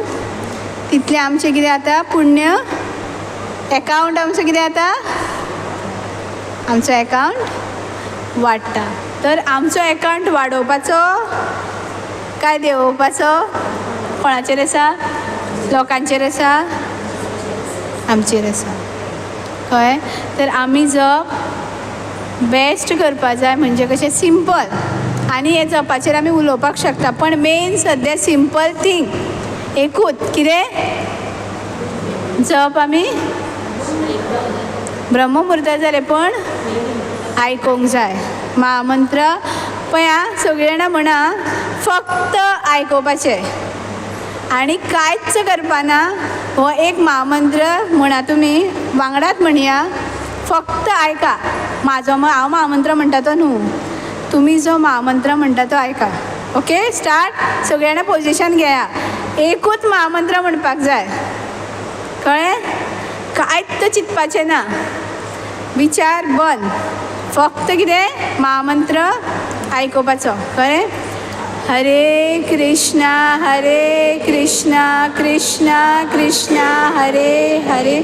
तितलें आमचें कितें जाता पुण्य एकावंट आमचो कितें जाता आमचो एकावंट वाडटा. तर आमचो एकावंट वाडोवपाचो काय देंवोवपाचो कोणाचेर आसा लोकांचेर आसा आमचेर आसा कळ्ळें. तर आमी जप बेस्ट करपाक जाय म्हणजे कशें सिंपल आनी हे जपाचेर आमी उलोवपाक शकता पण मेन सद्या सिंपल थिंग एकूच कितें जप आमी ब्रह्ममुहूर्तार जालें पण आयकोंक जाय. महामंत्र पळय आं सगळीं जाणां म्हणा फक्त आयकोपाचें आनी कांयच करपाना. हो एक महामंत्र म्हणा तुमी वांगडाच म्हणया फक्त आयका. हांव महामंत्र म्हणटा तो न्हू तुमी जो महामंत्र म्हणटा तो आयका. Okay start. सगळीं जाणां पोजिशन घेया. एकूच महामंत्र म्हणपाक जाय कळ्ळें. कांयच चिंतपाचें ना विचार बंद फक्त कितें महामंत्र आयकोपाचो कळ्ळें. हरे कृष्णा कृष्णा कृष्णा हरे हरे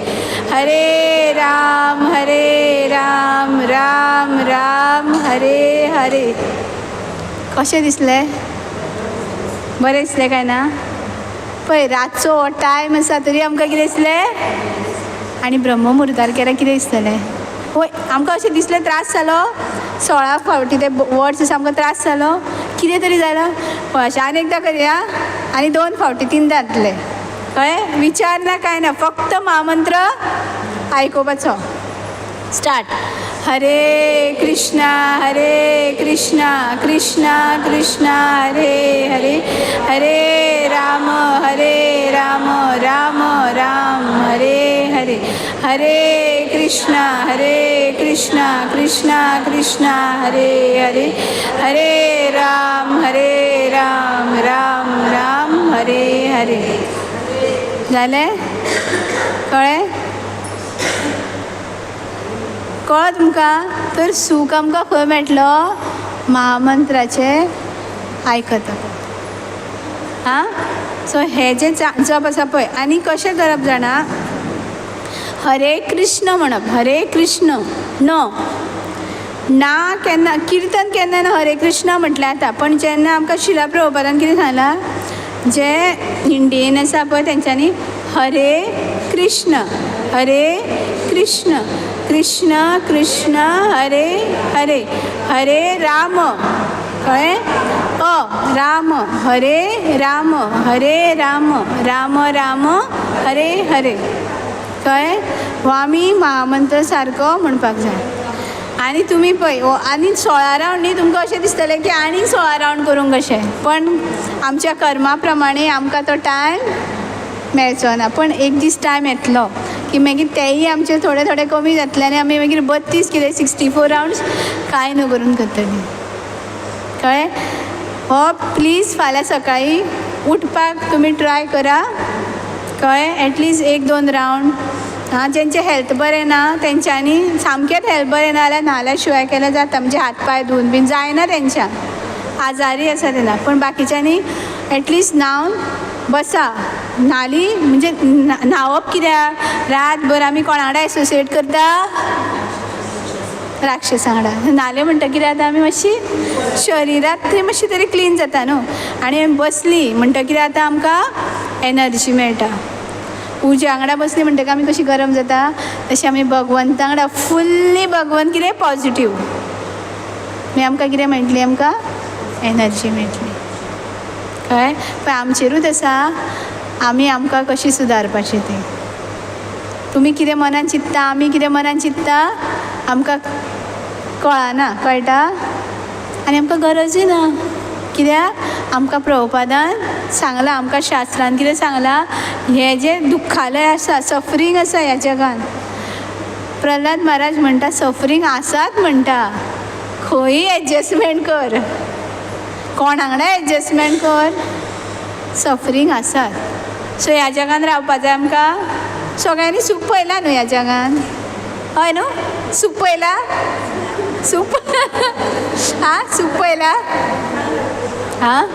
हरे राम राम राम हरे हरे. कशें दिसलें बरें दिसलें काय ना. पळय रातचो हो टायम आसा तरी आमकां कितें दिसलें आनी ब्रह्ममुहूर्तार केल्यार कितें दिसतलें. होय आमकां अशें दिसलें त्रास जालो 16 फावटी ते वर्ड्स आसा आमकां त्रास जालो कितें तरी जालो पळय अशें आनी एकदां करया आनी 2 फावटी 3दां जातलें कळ्ळें. विचार ना कांय ना फक्त महामंत्र आयकोपाचो. स्टार्ट. हरे कृष्णा कृष्णा कृष्णा हरे हरे हरे राम राम राम हरे हरे हरे कृष्णा कृष्णा कृष्णा हरे हरे हरे राम राम राम हरे हरे. जालें कळ्ळें कळ्ळें तुमकां. तर सूख आमकां खंय मेळटलो महामंत्राचें आयकतकच हां. सो हे जे जप आसा पळय आनी कशें करप जाणा हरे कृष्ण म्हणप हरे कृष्ण ना केन्ना किर्तन केन्ना ना हरे कृष्ण म्हटलें जाता पण जेन्ना आमकां शिला प्रभुपादान कितें सांगलां जे इंडियेन आसा पळय तेंच्यांनी हरे कृष्ण कृष्ण कृष्ण हरे हरे हरे राम कळ्ळें. राम हरे राम राम राम हरे हरे कळ्ळें. हो आमी महामंत्र सारको म्हणपाक जाय. आनी तुमी पळय आनी 16 रावंड न्ही तुमकां अशें दिसतलें की आनीक 16 रावंड करूंक कशें पण आमच्या कर्मा प्रमाणे आमकां तो टायम मेळचो ना. पण एक दीस टायम येतलो की मागीर तेय आमचे थोडे थोडे कमी जातले आनी आमी मागीर 32 कितें 64 रावंड्स कांय न्हू करून करतलीं कळ्ळें. हो प्लीज फाल्यां सकाळीं उठपाक तुमी ट्राय करा कळ्ळें. एटलिस्ट 1-2 रावंड हां. जेंचे हेल्थ बरें ना तेंच्यांनी सामकेंच हेल्थ बरें ना जाल्यार न्हाल्या शिवाय केल्यार जाता म्हणजे हात पांय धुवन बीन जायना तेंच्या आजारी आसा तेन्ना. पण बाकीच्यांनी एटलिस्ट न्हावन बसा. न्हाली म्हणजे न्हावप कित्याक रातभर आमी कोणा वांगडा एसोसिएट करता राक्षसां वांगडा. न्हाले म्हणटकीर कितें जाता आमी मातशी शरिरांत थंय मातशी तरी क्लीन जाता न्हू आनी आमी बसली म्हणटकीर आतां आमकां एनर्जी मेळटा उज्या वांगडा बसली म्हणटकीर आमी कशी गरम जाता तशी आमी भगवंता वांगडा फुल्ली भगवंत कितें पॉजिटीव मागीर आमकां कितें मेळटली आमकां एनर्जी मेळटली कळ्ळें पण आमचेरूच आसा आमी आमकां कशी सुदारपाची ती तुमी कितें मनान चिंतता आमी कितें मनान चिंतता आमकां कळना कळटा आनी आमकां गरजूय ना कित्याक आमकां प्रभुपादान सांगलां आमकां शास्त्रान कितें सांगलां हें जें दुख्खालय आसा सफरींग आसा ह्या जगान प्रल्हाद महाराज म्हणटा सफरींग आसात म्हणटा खंयी एडजस्टमेंट कर कोणा वांगडा एडजस्टमेंट कर सफरींग आसात सो ह्या जगान रावपा जाय आमकां सगळ्यांनी सूख पयलां न्हू ह्या जगान हय न्हू सूख पयलां सूख आं सूख पयलां आं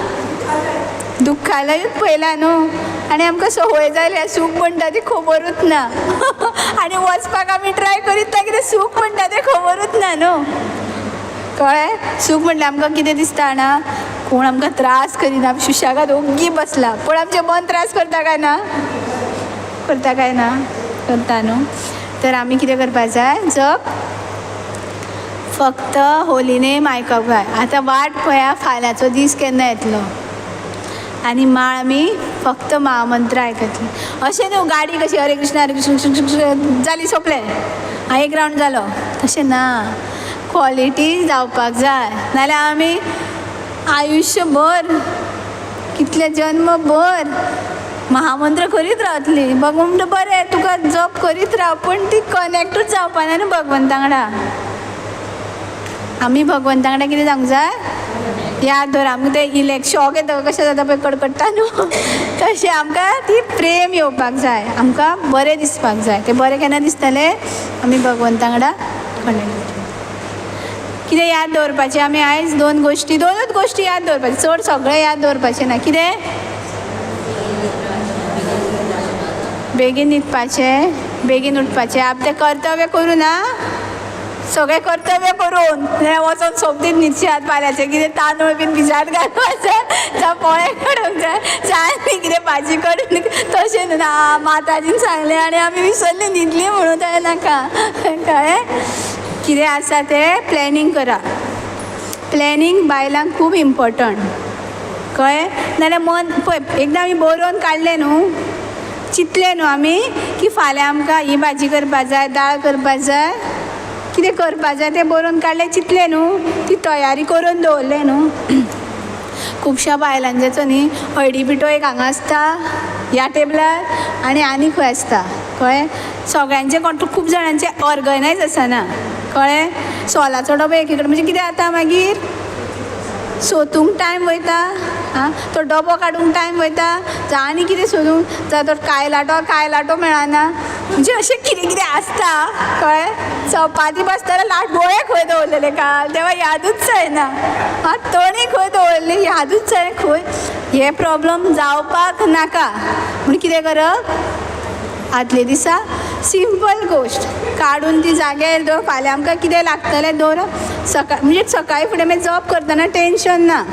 दुख्खालयूच पयलां न्हू आनी आमकां संवय जाल्या सूख म्हणटा ती खबरूच ना आनी वचपाक आमी ट्राय करीत ना कितें सूख म्हणटा तें खबरूच ना न्हू कळ्ळें सूख म्हणल्यार आमकां कितें दिसता जाणा कोण आमकां त्रास करिना सुशेगाद ओग्गी बसला पूण आमचें मन त्रास करता काय ना करता न्हू तर आमी कितें करपाक जाय जप फक्त होली नेम आयकप जाय आतां वाट पळया फाल्यांचो दीस केन्ना येतलो आनी माळ आमी फक्त महामंत्र आयकतली अशें न्हू गाडी कशी हरे कृष्ण जाली सोंपलें हां एक रावंड जालो तशें ना क्वॉलिटी जावपाक जाय नाल्यार आमी आयुश्यभर कितले जन्मभर महामंत्र करीत रावतली भगवंत बरें तुका जप करीत राव पूण ती कनेक्टूच जावपाना न्हू भगवंता वांगडा आमी भगवंता वांगडा कितें जावंक जाय याद दवर आमकां तें शॉक येता कशें जाता पळय कडकडटा न्हू तशें आमकां ती प्रेम येवपाक जाय आमकां बरें दिसपाक जाय तें बरें केन्ना दिसतलें आमी भगवंता वांगडा कनेक्ट कितें याद दवरपाचें आमी आयज दोनूच गोश्टी याद दवरपाच्यो चड सगळें याद दवरपाचें ना कितें बेगीन न्हिदपाचें बेगीन उठपाचें आप तें कर्तव्य करूं ना सगळें कर्तव्य करून वचून सोबतीत न्हिदचें पाल्याचें कितें तांदूळ बीन भिजात घालपाचें जावं पोळे काडूंक जाय चांनी कितें भाजी काडून तशें न्हू ना माताजीन सांगलें आनी आमी विसरलीं न्हिदलीं म्हणून थंय नाका कळ्ळें कितें आसा तें प्लॅनिंग करा प्लॅनिंग बायलांक खूब इम्पॉर्टंट कळ्ळें नाल्यार मन पळय एकदां आमी बरोवन काडलें न्हू चिंतलें न्हू आमी की फाल्यां आमकां ही भाजी करपा जाय दाळ करपा जाय कितें करपा जाय तें बरोवन काडलें चिंतलें न्हू ती तयारी करून दवरलें न्हू खुबश्या बायलांचेचो न्ही हळदी पिठो एक हांगा आसता ह्या टेबलार आनी खंय आसता कळ्ळें सगळ्यांचें खूब जाणांचें ऑर्गनायज आसना कळ्ळें सोलाचो डबो एक कडेन म्हणजे कितें जाता मागीर सोदूंक टायम वयता आं तो डबो काडूंक टायम वयता जावं आनी कितें सोदूंक जावं तो कायलाटो मेळना म्हणजे अशें कितें कितें आसता कळ्ळें चपाती भाजतना लाट बोळे खंय दवरलेले काल तेव्हा यादूच जायना आं तणी खंय दवरली यादूच जाय खंय हे प्रॉब्लम जावपाक नाका म्हण कितें करप आदले दिसा सिंपल गोश्ट काडून ती जाग्यार दवर फाल्यां आमकां कितें लागतलें दवरप सकाळ म्हणजे सकाळी फुडें मागीर जॉब करतना टेंशन ना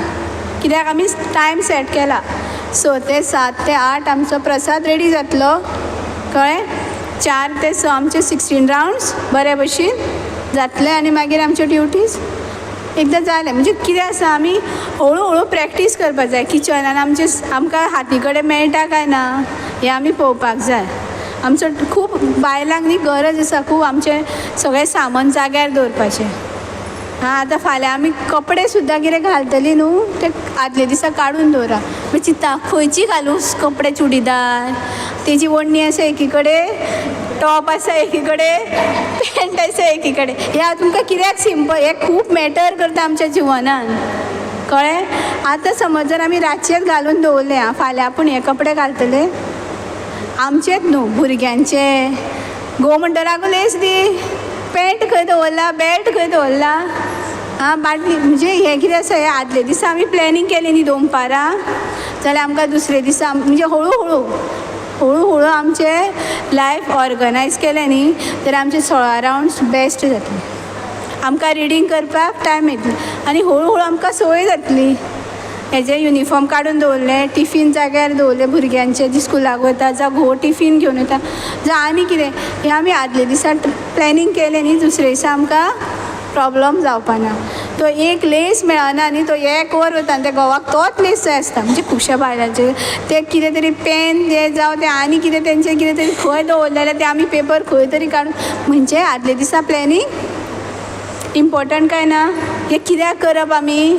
कित्याक आमी टायम सेट केला 6 ते 7 ते 8 आमचो प्रसाद रेडी जातलो कळ्ळें 4 ते 6 आमचे 16 रावंड्स बरे भशेन जातले आनी मागीर आमच्यो ड्युटीज एकदां जालें म्हणजे कितें आसा आमी हळू हळू प्रॅक्टीस करपाक जाय किचनान आमकां हाती कडेन मेळटा काय ना हें आमी पळोवपाक जाय आमचो खूब बायलांक न्ही गरज आसा खूब आमचें सगळें सामान जाग्यार दवरपाचें हां आतां फाल्यां आमी कपडे सुद्दां कितें घालतलीं न्हू ते आदले दिसा काडून दवरा मागीर चिंत्ता खंयची घालूं कपडे चुडीदार तेजी ओडणी आसा एकी कडेन टॉप आसा एकी कडेन पॅन्ट आसा एकी कडेन हें तुमकां कित्याक सिंपल हें खूब मॅटर करता आमच्या जिवनान कळ्ळें आतां समज जर आमी रातचेच घालून दवरलें आं फाल्यां आपूण हे कपडे घालतले आमचेच न्हू भुरग्यांचे घोव म्हणटा रागो लेस दी पॅन्ट खंय दवरला बेल्ट खंय दवरला आं बाटली म्हणजे हें कितें आसा हें आदले दिसा आमी प्लॅनिंग केली न्ही दोनपारां जाल्यार आमकां दुसरे दिसा म्हणजे हळू हळू आमचें लायफ ऑर्गनायज केलें न्ही तर आमचे 16 रावंड्स बेस्ट जातले आमकां रिडींग करपाक टायम येतली आनी हळू आमकां संवय जातली हेजे युनिफॉर्म काडून दवरले, टिफीन जाग्यार दवरले भुरग्यांचे जी स्कुलाक वता, जावं घोव टिफीन घेवन वता, जावं आनी कितें हें आमी आदले दिसा प्लॅनिंग केलें न्ही, दुसरे दिसा आमकां प्रॉब्लम जावपाना. तो एक लेस मेळना न्ही, तो एक वर वता आनी त्या घोवाक तोच लेस जाय आसता. म्हणजे खुबश्या बायलांचे ते कितें तरी पेन ते जावं ते आनी कितें तेंचे कितें तरी खंय दवरलें जाल्यार ते आमी पेपर खंय तरी काडून, म्हणजे आदले दिसा प्लॅनिंग इम्पॉर्टंट काय ना. हें कित्याक करप आमी?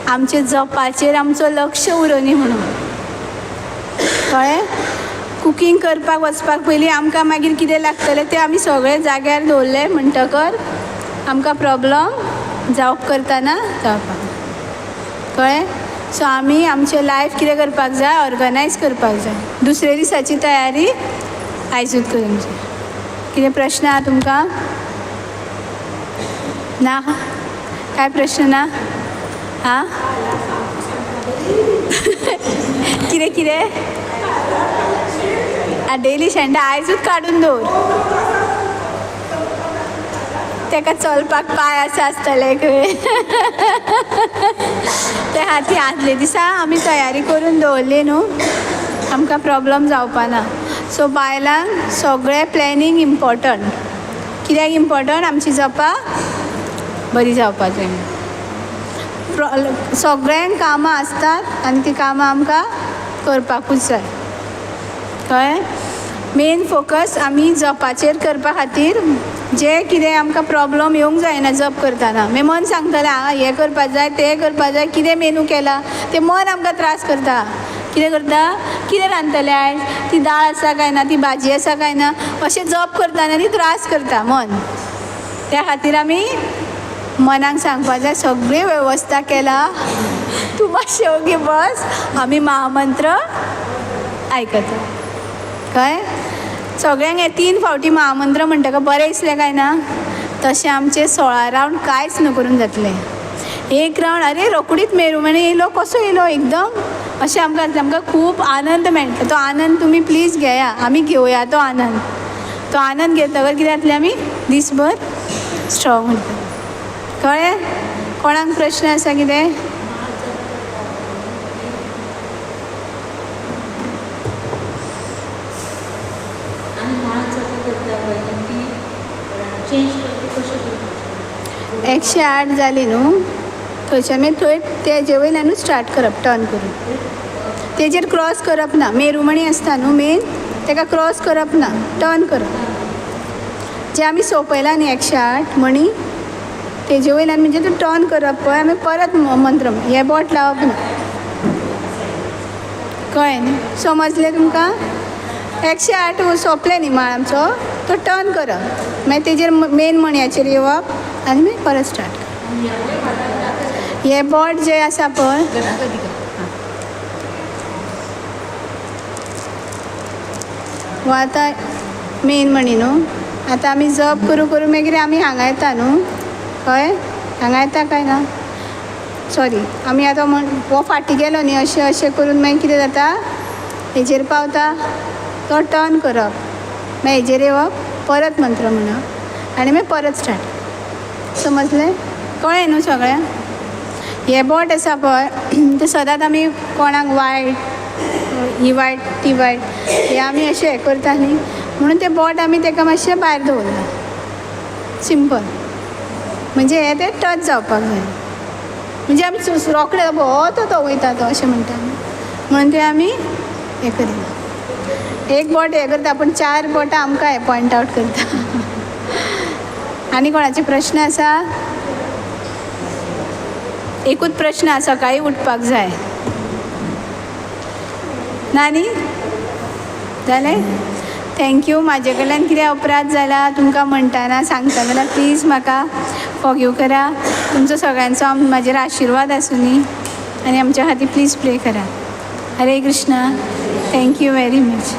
आमचे जपाचेर आमचो लक्ष उरनी म्हणून, कळ्ळें. कुकींग करपाक वचपाक पयलीं आमकां मागीर कितें लागतलें तें आमी सगळें जाग्यार दवरलें म्हणटकर आमकां प्रॉब्लम जावप करतना जावपाक, कळ्ळें. सो आमी आमचें लायफ कितें करपाक जाय, ऑर्गनायज करपाक जाय. दुसरे दिसाची तयारी आयजूच करूंक जाय. कितें प्रश्न आहा तुमकां? ना? काय प्रश्न ना? हां कितें कितें डेली शेंडा आयजूच काडून दवर. तेका चलपाक पांय आसतले खंय ते खातीर आदले दिसा आमी तयारी करून दवरली न्हू, आमकां प्रॉब्लम जावपाना. सो बायलांक सगळें प्लॅनिंग इम्पॉर्टंट. कित्याक इम्पॉर्टंट? आमची जपा बरी जावपाक जाय. सगळ्यांक कामां आसतात आनी ती कामां आमकां करपाकूच जाय, कळ्ळें. मेन फोकस आमी जपाचेर करपा खातीर जे कितें आमकां प्रॉब्लम येवंक जायना जप करतना. मागीर मन सांगतलें हांगा हें करपाक जाय, तें करपाक जाय, कितें मेनू केला तें मन आमकां त्रास करता. कितें करता? कितें रांदतलें आयज, ती दाळ आसा काय ना, ती भाजी आसा काय ना, अशें जप करतना ती त्रास करता मन. त्या खातीर आमी मनाक सांगपाक जाय सगळी वेवस्था केला, तूं मातशें ओगी बस, आमी महामंत्र आयकता, कळ्ळें. सगळ्यांक हे 3 फावटी महामंत्र म्हणटका बरें दिसलें काय ना. तशें आमचे 16 रावंड कांयच न करून जातलें. एक रावंड अरे रोकडीच मेरू म्हणे येयलो, कसो येयलो एकदम, अशें आमकां खूब आनंद मेळटा. तो आनंद तुमी प्लीज घेया, आमी घेवया तो आनंद. तो आनंद घेतकर कितें जातलें, आमी दीसभर स्ट्रॉंग उरता, कळ्ळें. कोणाक प्रश्न आसा कितें? एकशे 8 जाली न्हू, थंयच्यान मागीर थंय तेजे वयल्यानूच स्टार्ट करप, टर्न करून. तेजेर क्रॉस करप ना. मेरुमणी आसता न्हू मेन, तेका क्रॉस करप ना, टर्न करप. जे आमी सोंपयला न्ही 108 मणी, तेजे वयल्यान म्हणजे तूं टर्न करप पळय, आमी परत मंत्र हे बोट लावप ना, कळ्ळें न्ही. समजलें तुमकां? 108 सोंपलें न्ही माळ आमचो, तो टर्न करप, मागीर तेजेर मेन मणयाचेर येवप आनी मागीर परत स्टार्ट करप. हे बोट जे आसा पळय, हो आतां मेन मणी न्हू. आतां आमी जप करूं करूं मागीर आमी हांगा येता न्हू, कळ्ळें. हांगा येता काय ना, सॉरी आमी आतां हो फाटीं गेलो न्ही, अशें अशें करून मागीर कितें जाता, हेजेर पावता, तो टर्न करप, मागीर हेजेर येवप, परत मंत्र म्हणप आनी मागीर परत स्टार्ट. समजलें? कळ्ळें न्हू सगळें? हे बोट आसा पळय ते सदांच आमी कोणाक वायट, ही वायट ती वायट, हे आमी अशें हें करता न्ही, म्हणून ते बोट आमी तेका मातशें भायर दवरला, सिंपल. म्हणजे हे ते टच जावपाक जाय, म्हणजे आमी रोखडे हो तो वयता तो अशें म्हणटा म्हणून ते आमी हें करिना. एक बोट हें करता पूण 4 बोटां आमकां हें पॉयंट आवट करता. आनी कोणाचे प्रश्न आसा? एकूच प्रश्न आसा, सकाळी उठपाक जाय ना न्ही? जालें? थँक्यू. म्हाजे कडल्यान कितें अपराध जाला तुमकां म्हणटाना सांगता जाल्यार प्लीज म्हाका फॉरगिव करा. तुमचो सगळ्यांचो म्हाजेर आशिर्वाद आसूं न्ही, आनी आमच्या खातीर प्लीज प्रे करा. हरे कृष्णा. Thank you very much.